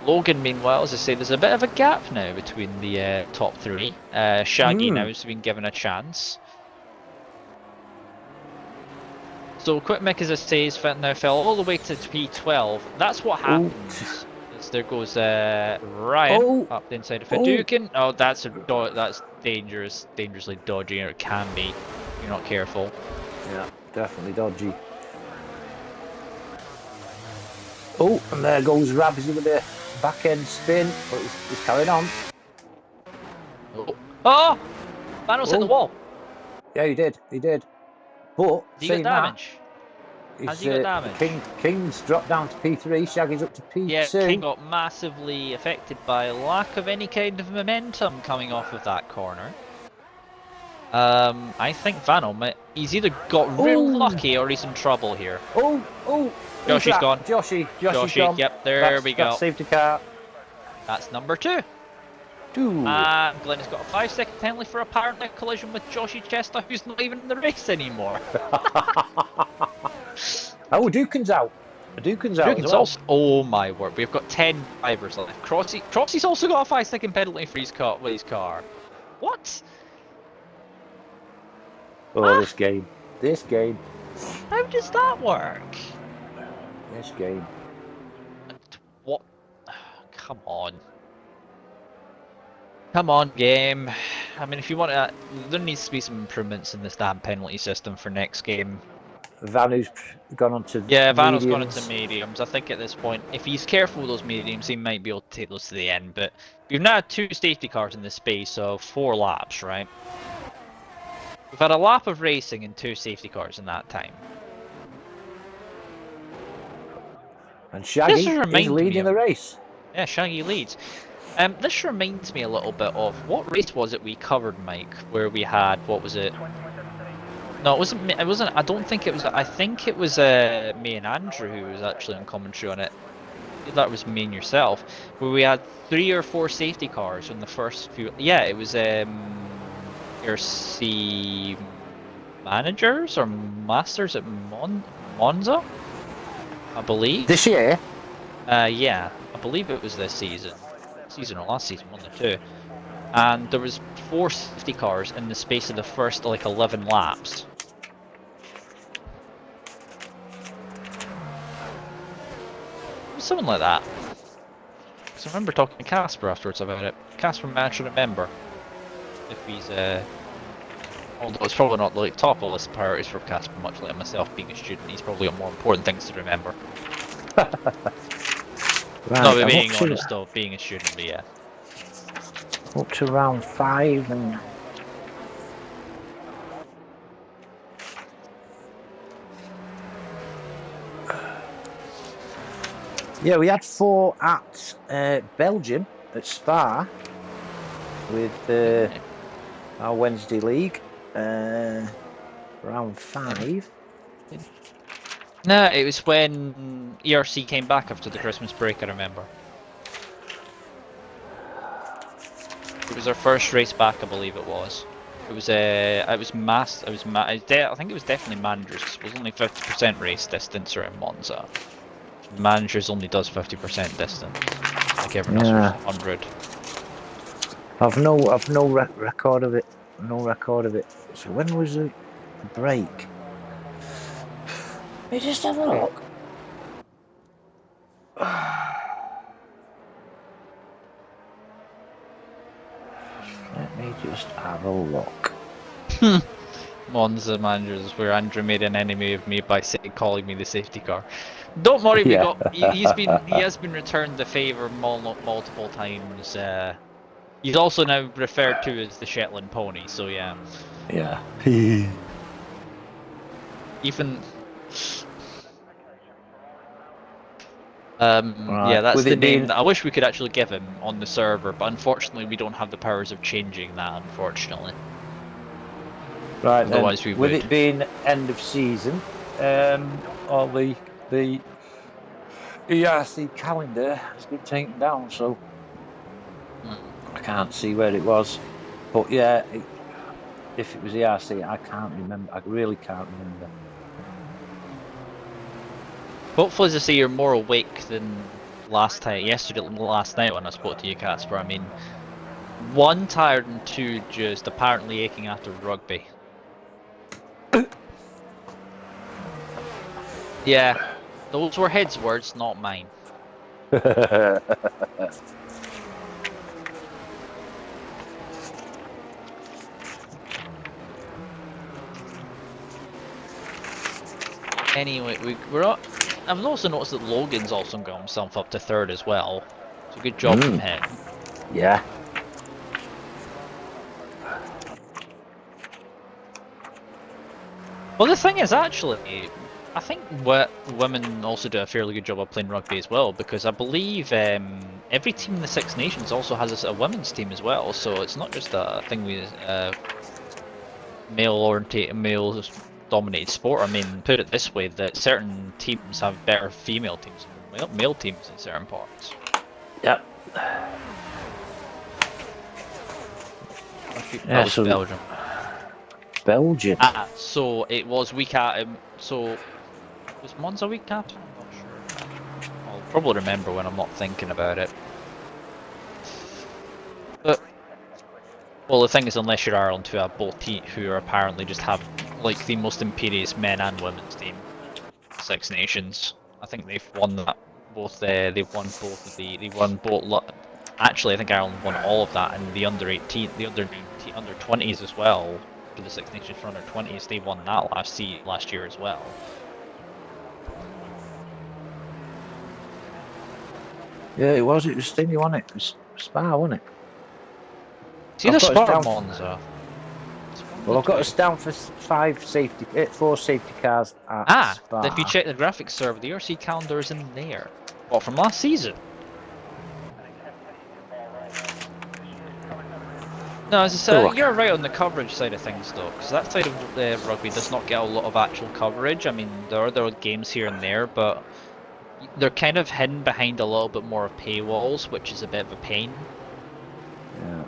Logan meanwhile, as I say, there's a bit of a gap now between the top three. Shaggy now has been given a chance. So Quick Mick, as I say, now fell all the way to P12. That's what happens. There goes Ryan up the inside of Hadouken. Oh, that's dangerous, dangerously dodgy, or it can be if you're not careful. Yeah, definitely dodgy. Oh, and there goes Rabsy with the back end spin, but he's carrying on. Oh! Manuel's hit the wall. Yeah, he did. But he got damage. Has he got damage? King's dropped down to P3, Shaggy's up to P2. Yeah, King got massively affected by lack of any kind of momentum coming off of that corner. I think Vano, he's either got real lucky or he's in trouble here. Joshy's gone. Joshy, gone. Yep, there we go. Safety car. That's number 2. Glenn has got a 5-second penalty for apparently a collision with Joshy Chester, who's not even in the race anymore. Dukin's out. Dukin's out as well. Also, oh my word, we've got 10 drivers left. Crossy's also got a 5-second penalty for his car. What? Oh, this game. How does that work? This game. What? Come on. Come on, game. I mean, if you want to, there needs to be some improvements in this damn penalty system for next game. Vanu's gone on to Vano's gone into mediums. I think at this point, if he's careful with those mediums, he might be able to take those to the end. But we've now had 2 safety cars in this space of 4 laps, right? We've had a lap of racing and 2 safety cars in that time. And Shaggy is leading the race. Yeah, Shaggy leads. This reminds me a little bit of, what race was it we covered, Mike? Where we had, what was it? No, it wasn't, I don't think it was, I think it was me and Andrew who was actually on commentary on it. That was me and yourself. Where we had 3 or 4 safety cars in the first few, yeah, it was RC managers or masters at Monza, I believe. This year? Yeah, I believe it was this season or last season, one of the 2. And there was 4 safety cars in the space of the first like 11 laps. Something like that. So I remember talking to Casper afterwards about it. Casper managed to remember if he's although it's probably not like top of the list of priorities for Casper, much like myself being a student, he's probably got more important things to remember. No, but being honest though, being a student, but yeah. Up to round 5 and... Yeah, we had 4 at Belgium, at Spa, with our Wednesday league. Round 5. No, it was when ERC came back after the Christmas break, I remember. It was our first race back, I believe it was. It was I think it was definitely managers, because it was only 50% race distance around Monza. Managers only does 50% distance, like everyone else was 100. I've no record of it. No record of it. So when was the break? me just have a look. Let me just have a look. Monza managers where Andrew made an enemy of me by calling me the safety car. Don't worry, Yeah. he has been returned the favour multiple times. He's also now referred to as the Shetland pony, so yeah. Yeah. Even Right. yeah, that's With the it name being that I wish we could actually give him on the server, but unfortunately we don't have the powers of changing that, unfortunately. right then, Otherwise we with would. it being end of season, all the ERC calendar has been taken down, so I can't see where it was. But yeah, if it was ERC, I can't remember. I really can't remember. Hopefully, as I say, you're more awake than last night when I spoke to you, Casper. I mean, one, tired, and two, just apparently aching after rugby. Yeah, those were his words, not mine. Anyway, we're up. I've also noticed that Logan's also got himself up to third as well. So good job from him. Yeah. Well, the thing is, actually, I think women also do a fairly good job of playing rugby as well, because I believe every team in the Six Nations also has a women's team as well. So it's not just a thing with male-dominated sport. I mean, put it this way: that certain teams have better female teams than male teams in certain parts. Yep. That was Belgium. Belgium. So it was week at so was Monza week after? I'm not sure. I'll probably remember when I'm not thinking about it. But well, the thing is, unless you're Ireland, who are apparently just have like the most imperious men and women's team, Six Nations. I think they've won that both. They've won both of the. They won both. Actually, I think Ireland won all of that, and the under 18, the under 19, under 20s as well. For the Six Nations for under 20s, they won that last year as well. Yeah, it was. It was Stingy, wasn't it? It was Spa, wasn't it? See the Spa Monza. Well, I've got us down for 4 safety cars at Spa. If you check the graphics server, the ERC calendar is in there. What, from last season? No, as I said, you're right on the coverage side of things, though, because that side of rugby does not get a lot of actual coverage. I mean, there are games here and there, but they're kind of hidden behind a little bit more of paywalls, which is a bit of a pain. Yeah.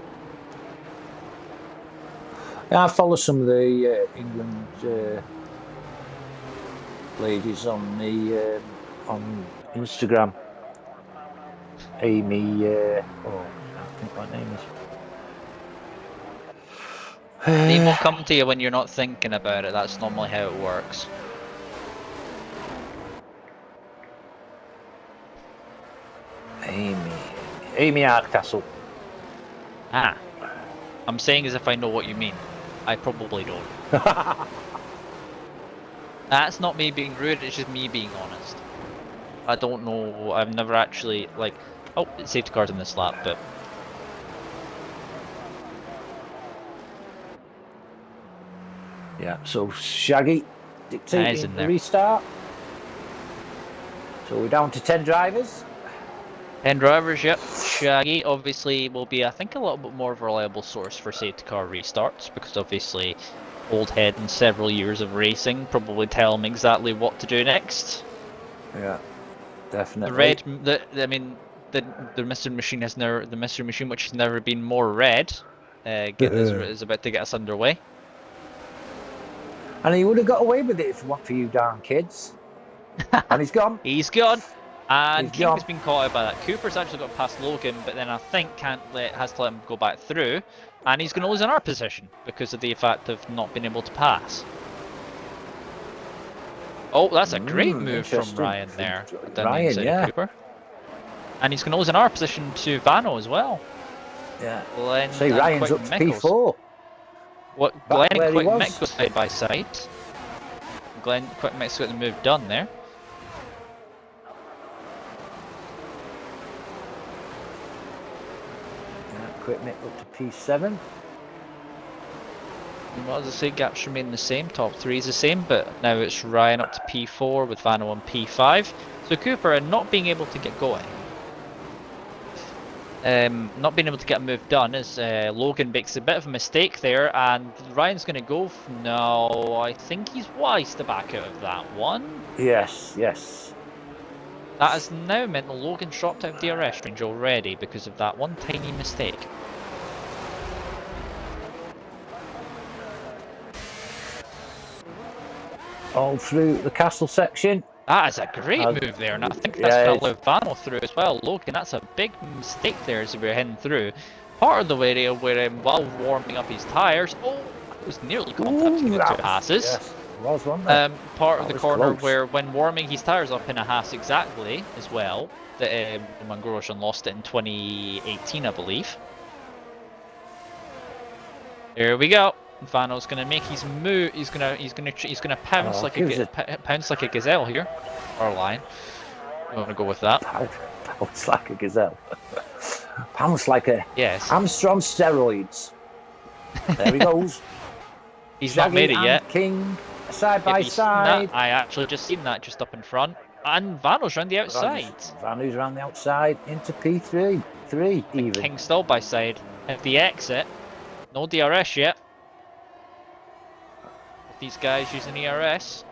I follow some of the England ladies on the on Instagram. Amy, I can't think what her name is. Name will come to you when you're not thinking about it. That's normally how it works. Amy Hardcastle. I'm saying as if I know what you mean. I probably don't. That's not me being rude, it's just me being honest. I don't know, I've never actually, like... Oh, it's safety cars in this lap, but... Yeah, so Shaggy dictating the restart. So we're down to 10 drivers. 10 drivers, yep. Shaggy obviously will be, I think, a little bit more of a reliable source for safety car restarts, because obviously old head and several years of racing probably tell him exactly what to do next. Yeah, definitely. The mystery machine which has never been more red, is about to get us underway. And he would have got away with it if it weren't for you darn kids. And he's gone. He's gone. And King has been caught out by that. Cooper's actually got past Logan, but then I think has to let him go back through. And he's going to lose in our position because of the fact of not being able to pass. Oh, that's a great move from Interesting. Ryan there. Down the Ryan, inside yeah. of Cooper. And he's going to lose an R position to Vano as well. Yeah. Glenn See, and Ryan's Quick up to Mickles. P4. What Back Glenn and where he Quick was. Mick go side by side. Glenn Quick Mick's got the move done there. Yeah, Quick Mick up to P7. Well, as I say, gaps remain the same. Top 3 is the same, but now it's Ryan up to P4 with Vano on P5. So Cooper not being able to get going. Not being able to get a move done as Logan makes a bit of a mistake there, and Ryan's going to go. No, I think he's wise to back out of that one. Yes. That has now meant that Logan's dropped out of the DRS range already because of that one tiny mistake. All through the castle section. That is a great move there, and I think that's going to allow Vano through as well. Logan, that's a big mistake there as we were heading through. Part of the area where while warming up his tyres, it was nearly contacting the two Hasses. Yes, it was, wasn't it? Part of the corner close. where when warming his tyres up in a Haas exactly as well, that when Grosjean lost it in 2018, I believe. There we go. Vano's gonna make his move. He's gonna pounce like a gazelle here, or a lion. I'm gonna go with that. Pounce like a gazelle. Pounce like a hamster on steroids. There he goes. He's Shaggy not made it yet. King side by side. I actually just seen that just up in front, and Vano's round the outside. Vano's round the outside into P3, even. King still by side at the exit. No DRS yet. These guys using ERS.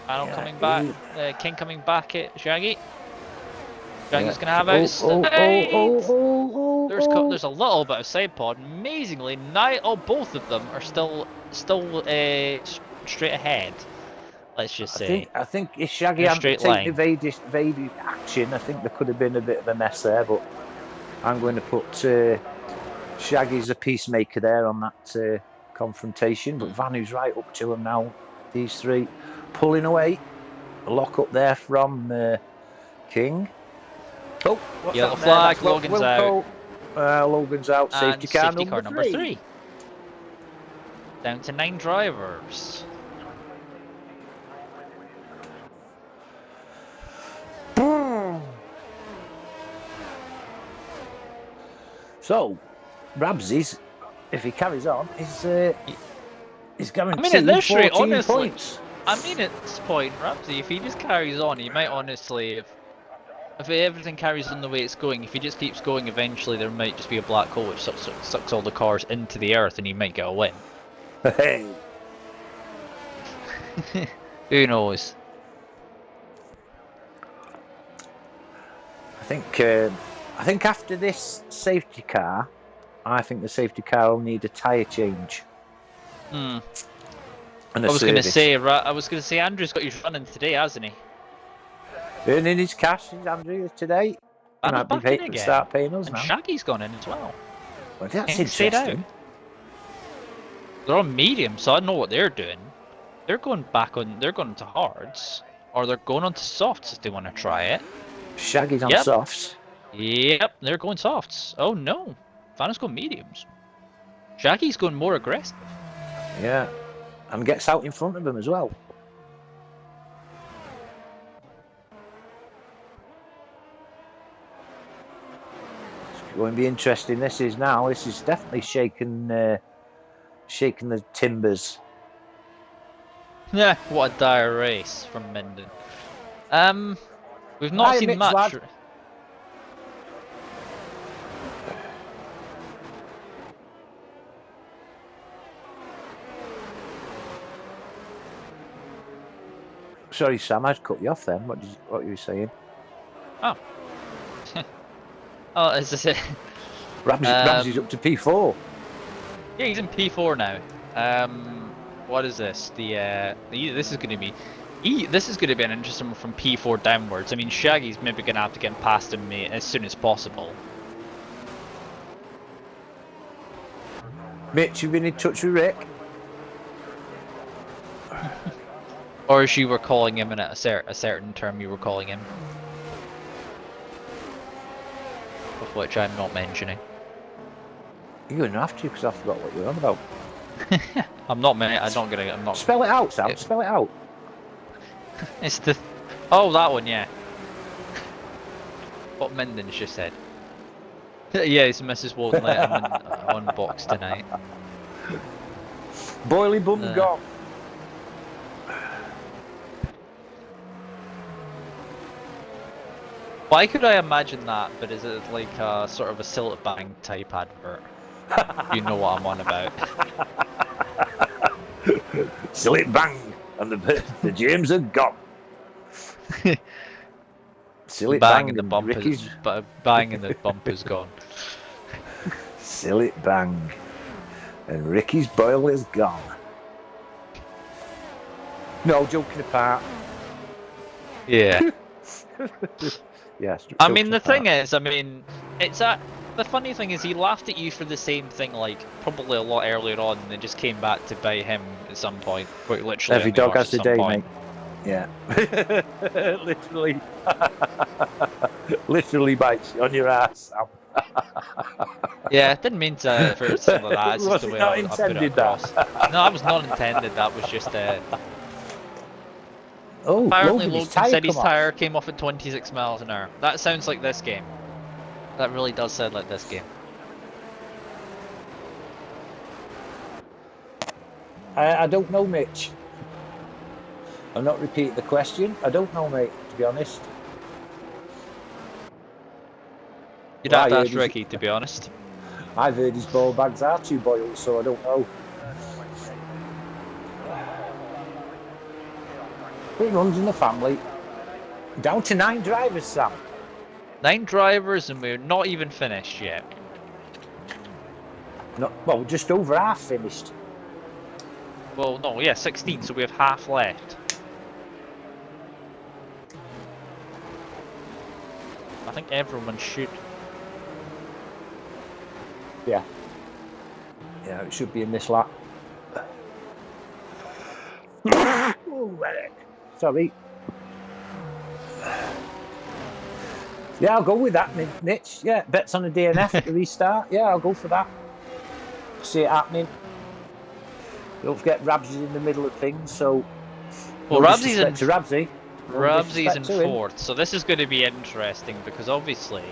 Vano coming back. King coming back at Shaggy. Shaggy's gonna have outside. There's a little bit of side pod. Amazingly, both of them are still straight ahead. Let's just say. I think if Shaggy hadn't taken evaded action, I think there could have been a bit of a mess there. But I'm going to put Shaggy as a peacemaker there on that confrontation. But Vanu's right up to him now. These three pulling away. A lock up there from King. Oh, yellow flag. Logan's out. Logan's out. Safety car number 3. Down to 9 drivers. So, Rabsy's, if he carries on, he's going to at this rate, 14 honestly, points. I mean, at this point, Ramsey, if he just carries on, he might honestly, if everything carries on the way it's going, if he just keeps going, eventually there might just be a black hole which sucks all the cars into the earth, and he might get a win. Hey. Who knows? I think after this safety car, I think the safety car will need a tyre change. I was going to say, Andrew's got his running today, hasn't he? Earning his cash, Andrew, today. He might be start paying us now. Shaggy's gone in as well. Well, that's interesting. They're on medium, so I don't know what they're doing. They're going back on. They're going to hards, or they're going on to softs if they want to try it. Shaggy's on softs. Yep, they're going softs. Oh no, Vanna's going mediums. Shaggy's going more aggressive. Yeah, and gets out in front of him as well. It's going to be interesting. This is definitely shaking the timbers. Yeah, what a dire race from Minden. We've not seen much. Lad. Sorry, Sam, I'd cut you off then. What were you saying? Oh. Oh, is this it? Ramsey's up to P4. Yeah, he's in P4 now. What is this? This is going to be an interesting one from P4 downwards. I mean, Shaggy's maybe going to have to get past him as soon as possible. Mitch, you've been in touch with Rick? Or as you were calling him in a certain term you were calling him. Of which I'm not mentioning. You're going to have to, because I forgot what you're on about. I'm not I'm not. Spell it out, Sam. Spell it out. It's the... Oh, that one, yeah. What Minden's just said. Yeah, it's Mrs. won't let him on box tonight. Boily bum gone. Why could I imagine that, but is it like a sort of a Sillet Bang type advert? You know what I'm on about. Sillet Bang, and the James are gone. Sillet Bang Bang and the bump Ricky's... bang and the bump is gone. Sillet Bang, and Ricky's boiler's gone. No, joking apart. Yeah. Yes. I mean, the thing is, I mean, the funny thing is he laughed at you for the same thing, like, probably a lot earlier on, and then just came back to bite him at some point. Quite literally. Every dog has a day, point. mate. Yeah. Literally. Literally bites you on your ass, Sam. Yeah, didn't mean to for something like that. It's just the way I put it across. No, that was not intended. That was just Oh, apparently Logan, Logan said his tyre came off at 26 miles an hour. That sounds like this game. That really does sound like this game. I don't know, Mitch. I'll not repeat the question. I don't know, mate, to be honest. You'd have to ask Ricky, to be honest. I've heard his ball bags are too boiled, so I don't know. It runs in the family. Down to 9 drivers, Sam. 9 drivers, and we're not even finished yet. Well, just over half finished. Well, no, yeah, 16, so we have half left. I think everyone should. Yeah. Yeah, it should be in this lap. Sorry. Yeah, I'll go with that, Mitch. Yeah, bets on a DNF at the restart. Yeah, I'll go for that. See it happening. Don't forget Rabsy's in the middle of things, so... Well, Rabsy's in... Rabsy. Rabsy's in 4th, so this is going to be interesting, because obviously...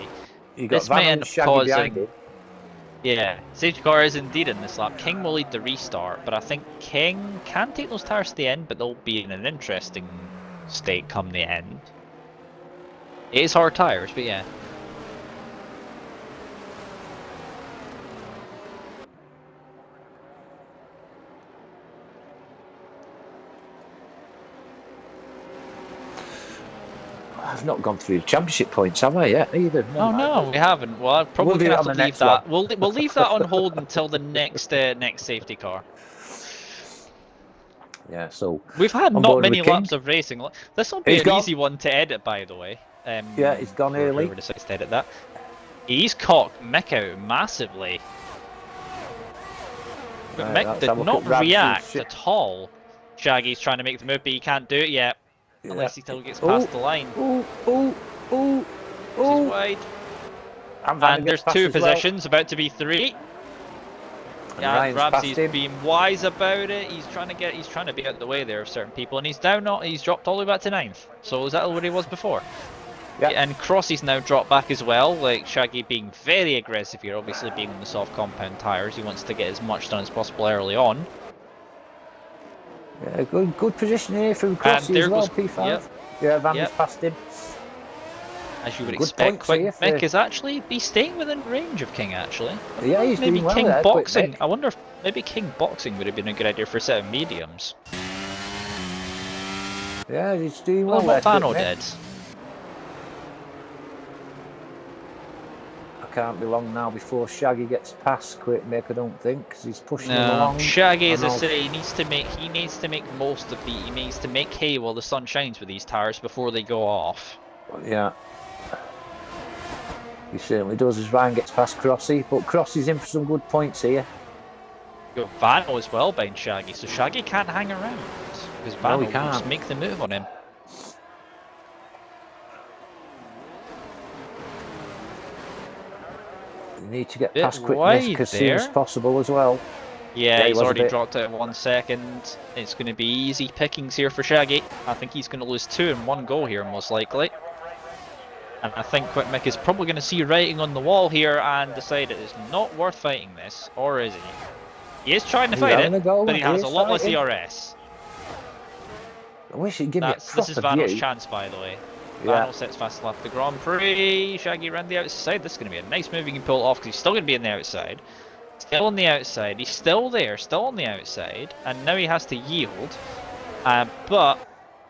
You got this may end up causing... Yeah, safety car is indeed in this lap. King will lead the restart, but I think King can take those tires to the end, but they'll be in an interesting state come the end. It is hard tires, but yeah. I've not gone through the championship points, have I yet? Either. No, we haven't. Well, I'm probably we'll gonna have to leave that. We'll leave that on hold until the next safety car. Yeah, so we've had not many laps of racing. This will be an easy one to edit, by the way. Yeah, he's gone early. Whoever decides to edit that. He's cocked Mick out massively. But Mick did not react at all. Shaggy's trying to make the move, but he can't do it yet. Yeah. Unless he still gets past the line. He's wide. And there's 2 positions, about to be 3. Yeah, Rabsy's being wise about it. He's trying to be out of the way there of certain people, and he's dropped all the way back to 9th. So is that where he was before? Yeah. And Crossy's now dropped back as well, like Shaggy being very aggressive here, obviously being on the soft compound tyres. He wants to get as much done as possible early on. Yeah, good position here from Crossy as well, P5. Yep. Yeah, Van's passed him. As you would expect, Quick Mick is actually staying within range of King, actually. Yeah, he's maybe doing well King there, Boxing. I wonder if maybe King Boxing would have been a good idea for a set of mediums. Yeah, he's doing well there. What Vano did. Can't be long now before Shaggy gets past Quick Mick, I don't think, because he's pushing him along. Shaggy, as I say, he needs to make most of he needs to make hay while the sun shines with these tires before they go off. Yeah. He certainly does as Ryan gets past Crossy, but Crossy's in for some good points here. You got Vano as well behind Shaggy, so Shaggy can't hang around. because No, Van he will just can't. make the move on him. You need to get Bit past Quick Mick wide as soon as there. possible as well. Yeah, He he's was a already bit. dropped out in 1 second. It's going to be easy pickings here for Shaggy. I think he's going to lose 2 in 1 go here, most likely. And I think Quick Mick is probably going to see writing on the wall here and decide it is not worth fighting this, or is he? He is trying to He's fight it, having a go. but he He has is a lot less fighting. ERS. I wish he'd give me a This is proper Vano's view. chance, by the way. Yeah. Vano sets fast left the Grand Prix. Shaggy around the outside. This is going to be a nice move. He can pull it off because he's still going to be on the outside. Still on the outside. He's still there, still on the outside, and now he has to yield. But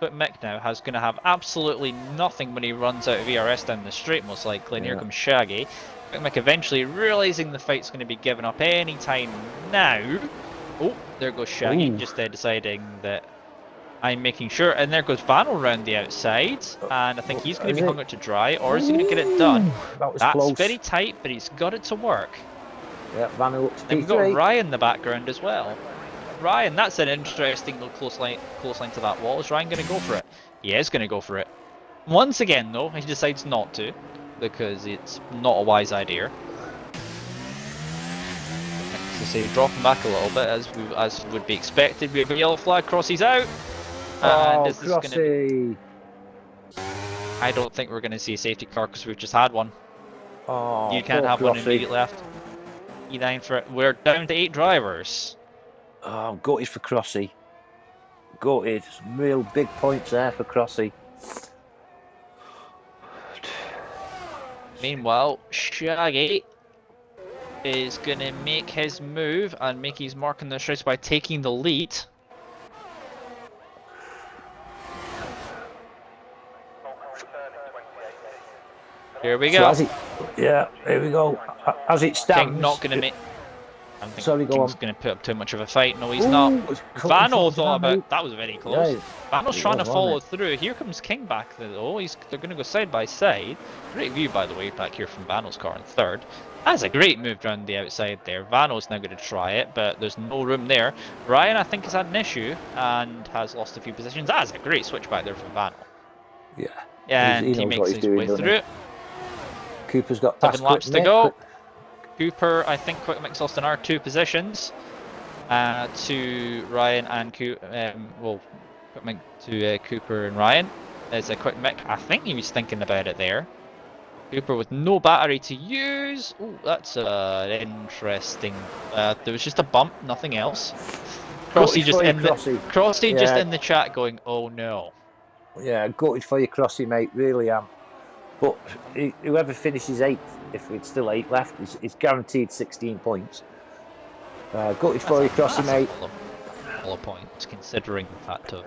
Mick now is going to have absolutely nothing when he runs out of ERS down the straight, most likely. And here comes Shaggy. Mick eventually realizing the fight's going to be given up any time now. Oh, there goes Shaggy, just deciding that I'm making sure. And there goes Vano around the outside, and I think he's going to be hung out to dry, or is he going to get it done? That was That's close. very tight, but he's got it to work. Yeah, Vano up to Then we've P3. got Ryan in the background as well. Ryan, that's an interesting little close line to that wall. Is Ryan going to go for it? He is going to go for it. Once again, though, he decides not to, because it's not a wise idea. So say dropping back a little bit as would be expected. We have a yellow flag. Crossy's out. Oh, Crossy! I don't think we're going to see a safety car because we've just had one. Oh, You can't have Crossy. one immediately after. E9 for it. We're down to 8 drivers. Oh, gutted for Crossy. Gutted. Some real big points there for Crossy. Meanwhile, Shaggy is going to make his move and make his mark in the race by taking the lead. Here we go. So here we go. As it stands, King not going to make. I think sorry, go King's on. going to put up too much of a fight. No, he's not. Vano thought about that. Was very close. Yeah, Vano's trying to follow through. Here comes King back though. They're going to go side by side. Great view, by the way, back here from Vano's car in third. That's a great move around the outside there. Vano's now going to try it, but there's no room there. Ryan, I think, has had an issue and has lost a few positions. That's a great switch back there from Vano. Yeah. And he makes his way through it. Cooper's got past 7 laps to go. Cooper, I think, Quick Mick's lost in our 2 positions to Ryan and Quick Mick to Cooper and Ryan. There's a Quick Mick. I think he was thinking about it there. Cooper with no battery to use. Oh, that's interesting. There was just a bump, nothing else. Crossy just in just in the chat going, "Oh no." Yeah, gutted for you, Crossy, mate. Really am. But whoever finishes 8th, if it's still 8 left, is guaranteed 16 points. Gutted for you, Crossy, mate. A lot of points, considering the fact of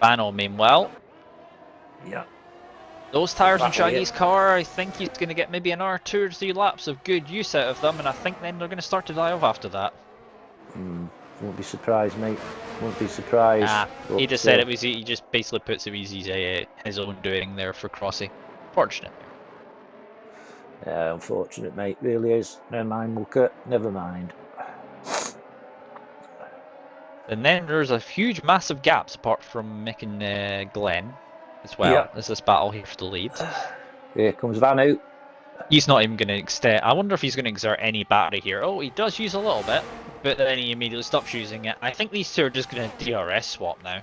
Vano, meanwhile. Yeah. Those tyres on Shaggy's car, I think he's going to get maybe another 2 or 3 laps of good use out of them, and I think then they're going to start to die off after that. Won't be surprised, mate. Won't be surprised. But, he just said it was. He just basically puts it as his own doing there for Crossy. Fortunate. Yeah, unfortunate, mate. Really is. Never mind, Mooker. Never mind. And then there's a huge, massive gaps apart from Mick and Glenn as well. Yeah. There's this battle here for the lead. Here comes Vanu. He's not even going to extend. I wonder if he's going to exert any battery here. Oh, he does use a little bit, but then he immediately stops using it. I think these 2 are just going to DRS swap now.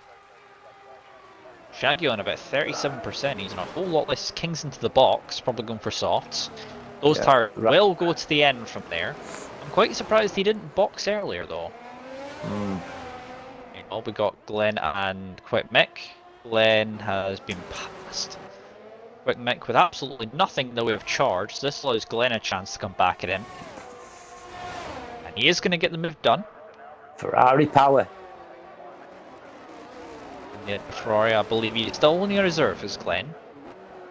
Shaggy on about 37%. He's on a whole lot less. Kings into the box, probably going for softs. Those tires will go to the end from there. I'm quite surprised he didn't box earlier though. Well, we got Glenn and Quick Mick. Glenn has been passed. Quick Mick with absolutely nothing in the way of charge. So this allows Glenn a chance to come back at him. And he is going to get the move done. Ferrari power. Yeah, Ferrari, I believe he's still only a reserve, is Glenn.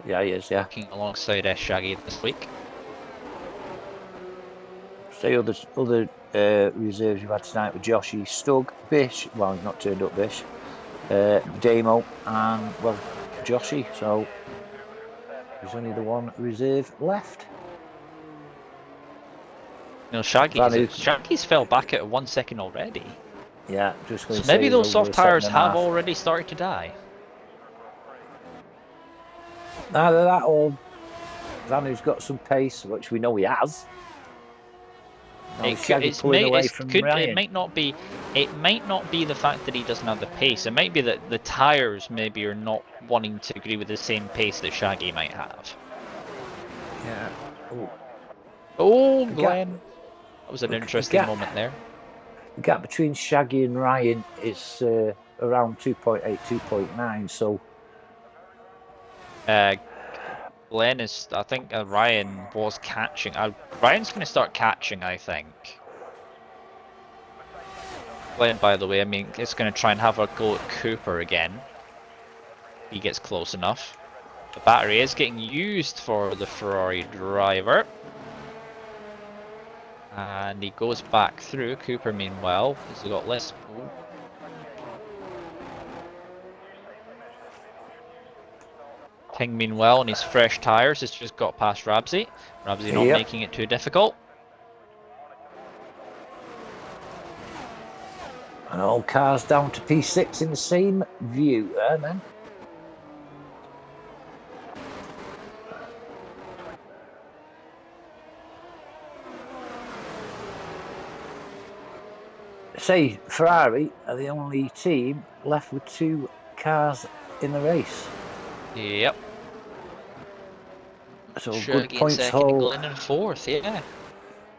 Yeah, he is, yeah. Working alongside Shaggy this week. Say other reserves you've had tonight with Joshy, Stug, Bish. Well, he's not turned up, Bish. Damo, and, well, Joshy. So there's only the one reserve left. No, Vanu, Shaggy's fell back at 1 second already. yeah, just going So to say maybe he's those over soft a second tires and a have half. already started to die. Either that or Vanu's got some pace, which we know he has. Now Shaggy pulling away from It Ryan. might not be. It might not be the fact that he doesn't have the pace. It might be that the tires maybe are not wanting to agree with the same pace that Shaggy might have. Yeah. Ooh. Oh, Glenn. That was an interesting gap, moment there. The gap between Shaggy and Ryan is around 2.8, 2.9. So Glenn is. I think Ryan was catching. Ryan's going to start catching, I think. Glenn, by the way, I mean, is going to try and have a go at Cooper again. He gets close enough. The battery is getting used for the Ferrari driver. And he goes back through. Cooper, meanwhile, has got less. Ooh. King, meanwhile, on his fresh tyres, has just got past Rabsy. Rabsy not making it too difficult. And all cars down to P6 in the same view there, then. Say, Ferrari are the only team left with 2 cars in the race. Yep. So Shaggy good points haul. Glenn in 4th, yeah.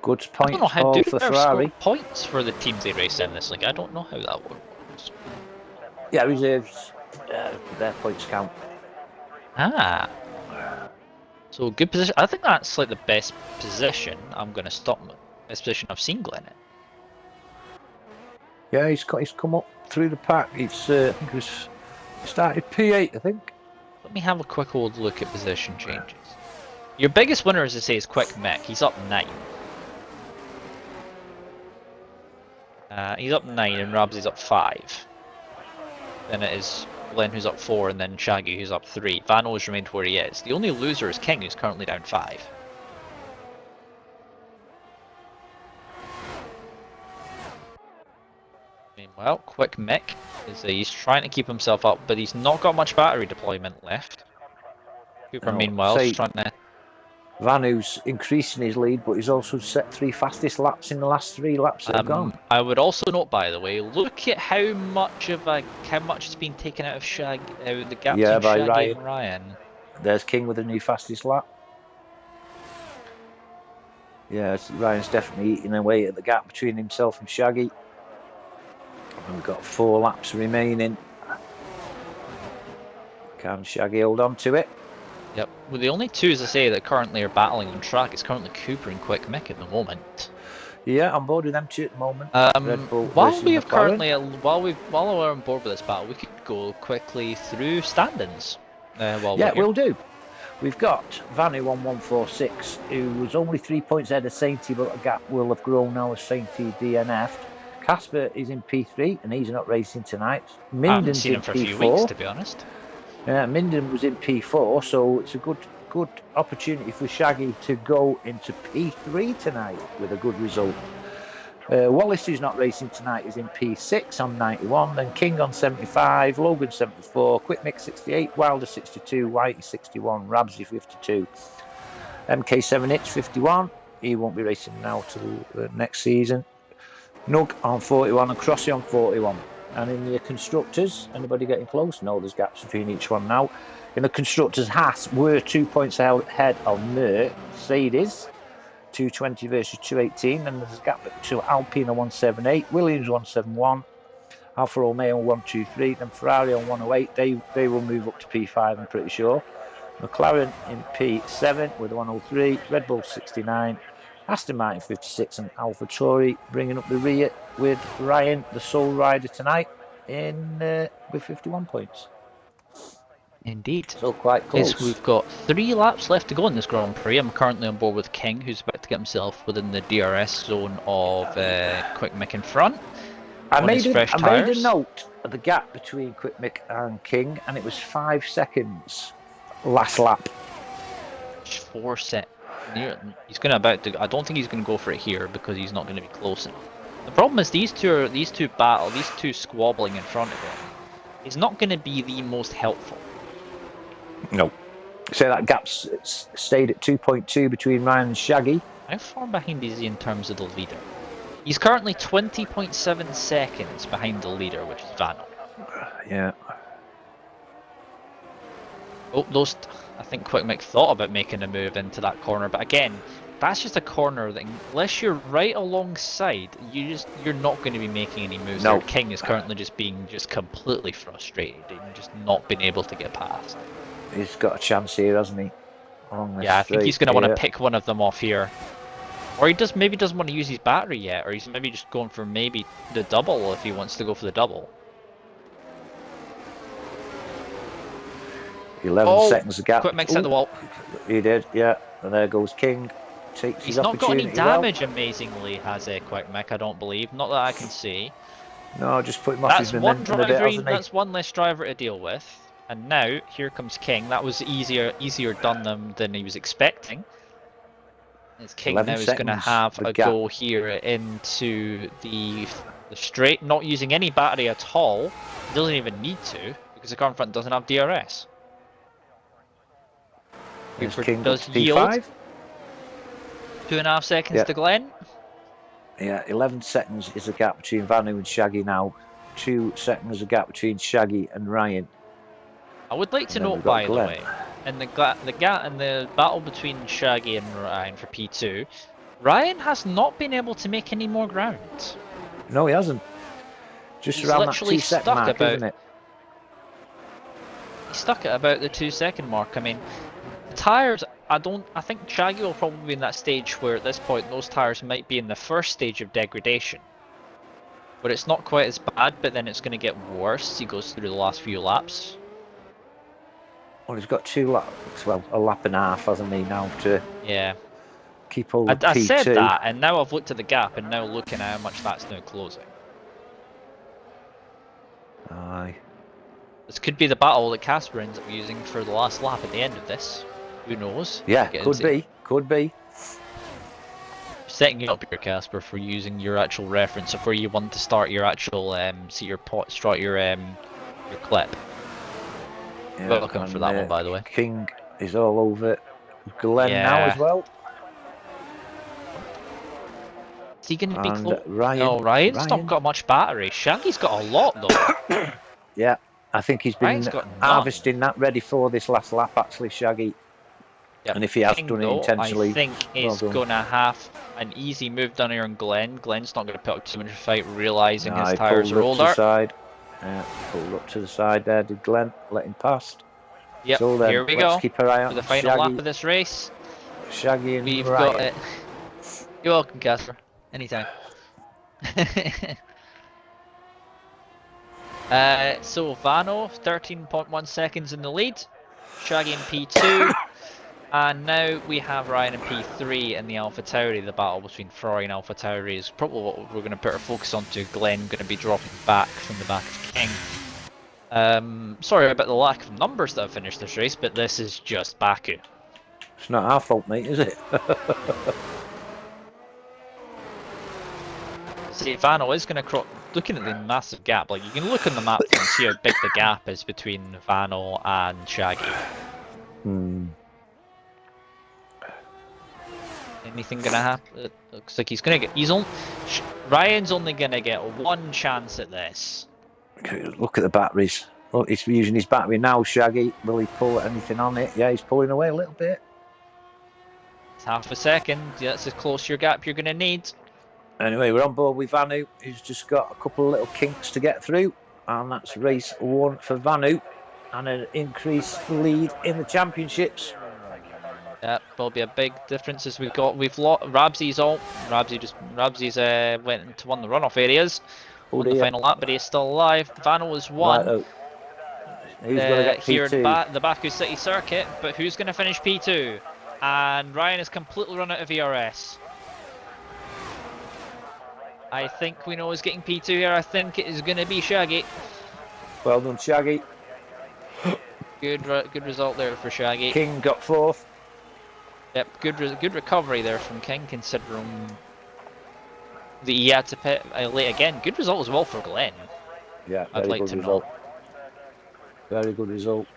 Good points haul for Ferrari. Points for the teams they race in this league. I don't know how that works. Yeah, reserves, their points count. Ah. So good position. I think that's like the best position. I'm going to stop. Best position I've seen Glenn in. Yeah, he's come up through the pack. I think he started P8, I think. Let me have a quick old look at position changes. Your biggest winner, as I say, is Quick Mick. He's up 9. He's up 9 and Rabsy's up 5. Then it is Glenn who's up 4 and then Shaggy who's up 3. Vano has remained where he is. The only loser is King, who's currently down 5. Meanwhile, Quick Mick he's trying to keep himself up, but he's not got much battery deployment left. Cooper, meanwhile, is trying to. Vanu's increasing his lead, but he's also set 3 fastest laps in the last 3 laps that have gone. I would also note, by the way, look at how much has been taken out of the gap between Shaggy and Ryan. There's King with a new fastest lap. Yeah, Ryan's definitely eating away at the gap between himself and Shaggy. And we've got 4 laps remaining. Can Shaggy hold on to it? Yep. Well, the only 2, as I say, that currently are battling on track is currently Cooper and Quick Mick at the moment. Yeah, I'm bored with them 2 at the moment. While we're on board with this battle, we could go quickly through standings. We'll do. We've got Vanu on 146, who was only 3 points ahead of Sainty, but the gap will have grown now as Sainty DNF'd. Casper is in P3, and he's not racing tonight. Minden's in P4. For a few weeks, to be honest. Yeah, Minden was in P4, so it's a good opportunity for Shaggy to go into P3 tonight with a good result. Wallace, who's not racing tonight, is in P6 on 91, then King on 75, Logan 74, Quick Mick 68, Wilder 62, Whitey 61, Rabsy 52, MK7H 51. He won't be racing now till the next season. Nug on 41 and Crossy on 41. And in the constructors, anybody getting close? No, there's gaps between each one now. In the constructors, Haas were 2 points ahead of Mercedes, 220 versus 218, and there's a gap to Alpine on 178, Williams 171, Alfa Romeo 123, then Ferrari on 108. They will move up to P5, I'm pretty sure. McLaren in P7 with 103, Red Bull 69, Aston Martin 56, and AlphaTauri bringing up the rear with Ryan, the sole rider tonight, with 51 points. Indeed. So quite close. Yes, we've got 3 laps left to go in this Grand Prix. I'm currently on board with King, who's about to get himself within the DRS zone of Quick Mick in front. I made a note of the gap between Quick Mick and King, and it was 5 seconds last lap. 4 seconds. He's gonna about to. I don't think he's gonna go for it here because he's not gonna be close enough. The problem is these two squabbling in front of him. Is not gonna be the most helpful. No. So that gap's stayed at 2.2 between Ryan and Shaggy. How far behind is he in terms of the leader? He's currently 20.7 seconds behind the leader, which is Vano. Yeah. Oh, I think Quick Mick thought about making a move into that corner, but again, that's just a corner that unless you're right alongside, you're not going to be making any moves. No. King is currently just being completely frustrated and just not being able to get past. He's got a chance here, hasn't he? Yeah, I think he's going to want to pick one of them off here. Or he maybe doesn't want to use his battery yet, or he's maybe just going for maybe the double if he wants to go for the double. 11 seconds of gap. Quick Mick's at the wall. He did, yeah. And there goes King. Takes He's his not got any opportunity damage, amazingly, has Quick Mick, I don't believe. Not that I can see. No, just put him off his momentum a bit, hasn't he? That's one less driver to deal with. And now, here comes King. That was easier done than he was expecting. As King now is going to have a go here into the straight, not using any battery at all. He doesn't even need to, because the car in front doesn't have DRS. King does yield. 2.5 seconds to Glenn. Yeah, 11 seconds is the gap between Vanu and Shaggy now. 2 seconds the gap between Shaggy and Ryan. I would like to note, by the way, in the battle between Shaggy and Ryan for P2, Ryan has not been able to make any more ground. No, he hasn't. Just around that 2 second mark, isn't it? He's stuck at about the 2 second mark. I mean, the tyres, I think Shaggy will probably be in that stage where at this point those tyres might be in the first stage of degradation. But it's not quite as bad, but then it's going to get worse as he goes through the last few laps. Well, he's got 2 laps, well, a lap and a half, hasn't he, now to keep all the P2. I said that, and now I've looked at the gap, and now looking at how much that's now closing. Aye. This could be the battle that Casper ends up using for the last lap at the end of this. Who knows? Yeah, could be. Setting you up here, Casper, for using your actual reference of where you want to start your actual start your clip. Yeah, welcome for that one, by the way. King is all over Glenn now as well. Is he going to be close? Ryan, no, Ryan's not got much battery. Shaggy's got a lot, though. Yeah, I think he's been harvesting that ready for this last lap, actually, Shaggy. Yep. And if he has done it intentionally, I think he's going to have an easy move down here on Glenn. Glenn's not going to put up too much of a fight, realising his tyres are older. Yeah, pulled up to the side there, did Glenn, let him past. Yep, so then, here we go, keep our eye on for the final lap of this race. Shaggy and We've Ryan. got it. You're welcome, Casper. Anytime. So Vano, 13.1 seconds in the lead. Shaggy in P2. And now we have Ryan in P3 in the AlphaTauri. The battle between Ferrari and AlphaTauri is probably what we're going to put our focus on to. Glenn going to be dropping back from the back of King. Sorry about the lack of numbers that have finished this race, but this is just Baku. It's not our fault, mate, is it? See, Vano is going to looking at the massive gap. Like, you can look on the map and see how big the gap is between Vano and Shaggy. Anything gonna happen? It looks like he's gonna get. Ryan's only gonna get one chance at this. Look at the batteries. Look, he's using his battery now, Shaggy. Will he pull anything on it? Yeah, he's pulling away a little bit. It's half a second. Yeah, that's as close to your gap you're gonna need. Anyway, we're on board with Vanu. He's just got a couple of little kinks to get through, and that's race 1 for Vanu, and an increased lead in the championships. Yeah, will be a big difference as we've lost Rabsy's went into one of the runoff areas on the final lap, but he's still alive. Vano has won. Right, who's gonna get here P2? in the Baku City circuit, but who's going to finish P2? And Ryan has completely run out of VRS. I think we know who's getting P2 here. I think it is going to be Shaggy. Well done, Shaggy. Good result there for Shaggy. King got 4th. Yep, good recovery there from King, considering that he had to pit late again. Good result as well for Glenn. Yeah, I'd very like good to result. note. Very good result.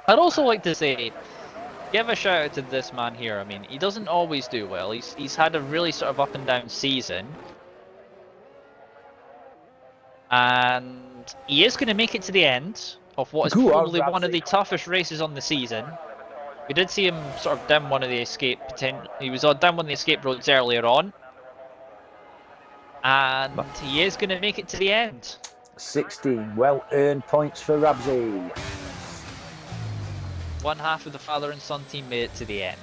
I'd also like to say, give a shout out to this man here. I mean, he doesn't always do well. He's had a really sort of up and down season, and he is going to make it to the end of what is Go on, probably one of Ramsey. the toughest races on the season. We did see him sort of down one of the escape He was on down one of the escape roads earlier on, and he is going to make it to the end. 16 well-earned points for Ramsey. One half of the father and son team made it to the end.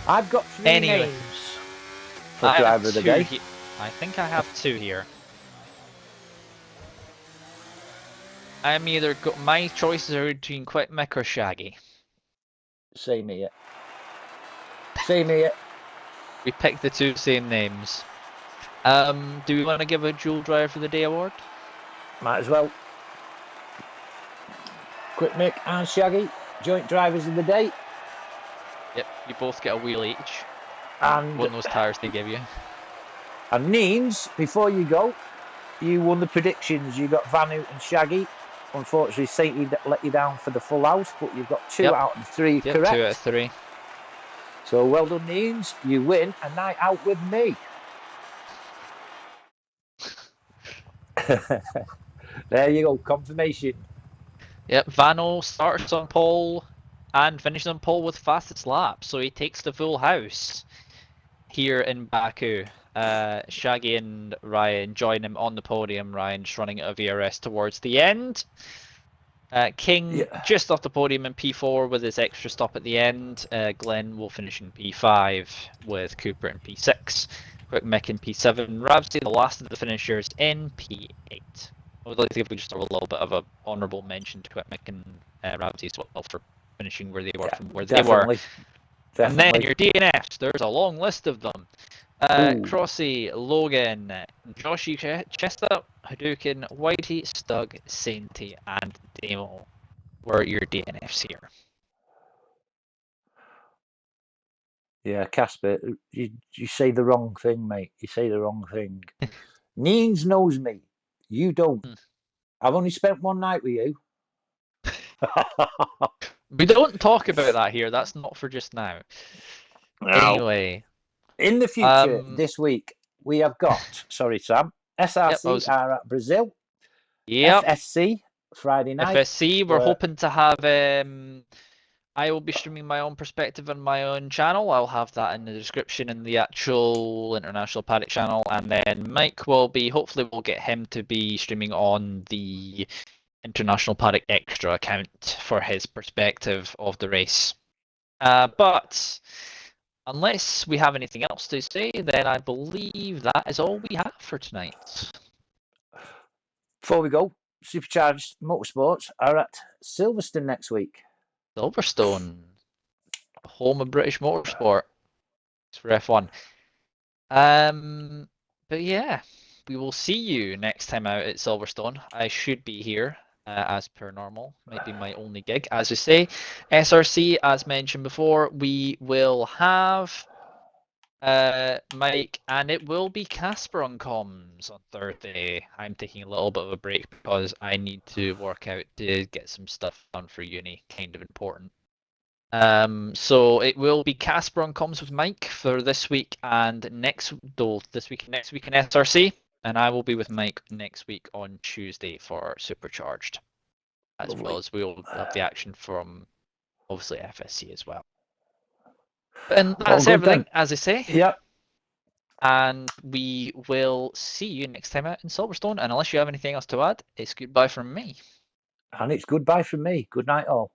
I've got 3 Anyway, names for I have driver of the day. I think I have 2 here. I'm either my choices are between Quick Mick or Shaggy. Same here. Same here. We picked the 2 same names. Do we want to give a dual driver for the day award? Might as well. Quick Mick and Shaggy, joint drivers of the day. Yep, you both get a wheel each. And One of those tires they give you. And Neens, before you go, you won the predictions. You got Vanu and Shaggy. Unfortunately, Sainty let you down for the full house, but you've got 2 out of the 3 Yep, correct. 2 out of 3. So well done, Neens. You win a night out with me. There you go, confirmation. Yep, Vano starts on pole and finishes on pole with fastest lap, so he takes the full house here in Baku. Shaggy and Ryan join him on the podium. Ryan just running out of VRS towards the end. King just off the podium in P4 with his extra stop at the end. Glenn will finish in P5 with Cooper in P6. Quick Mick in P7. Ramsey, the last of the finishers, in P8. I would like to give just a little bit of an honourable mention to Quick Mick and Ramsey as well for finishing where they were from where they were. And then your DNFs, there's a long list of them. Crossy, Logan, Joshy Chester, Hadouken, Whitey, Stug, Sainty, and Demo were your DNFs here. Yeah, Casper, you say the wrong thing, mate. You say the wrong thing. Neens knows me. You don't. I've only spent 1 night with you. We don't talk about that here. That's not for just now. No. Anyway. In the future, this week, we have got, sorry, Sam, SRC are at Brazil. Yep. FSC, Friday night. FSC, we're hoping to have... I will be streaming my own perspective on my own channel. I'll have that in the description in the actual International Paddock channel. And then Mike will be, hopefully we'll get him to be streaming on the International Paddock Extra account for his perspective of the race. But unless we have anything else to say, then I believe that is all we have for tonight. Before we go, Supercharged Motorsports are at Silverstone next week. Silverstone, home of British motorsport. It's for F1. But yeah, we will see you next time out at Silverstone. I should be here as per normal. Might be my only gig, as you say. SRC, as mentioned before, we will have Mike, and it will be Casper on comms on Thursday. I'm taking a little bit of a break because I need to work out to get some stuff done for uni, kind of important. So it will be Casper on comms with Mike for this week and next week in SRC, and I will be with Mike next week on Tuesday for Supercharged, as well as we will have the action from obviously FSC as well. And that's everything, as I say. Yep. And we will see you next time out in Silverstone. And unless you have anything else to add, it's goodbye from me. And it's goodbye from me. Good night, all.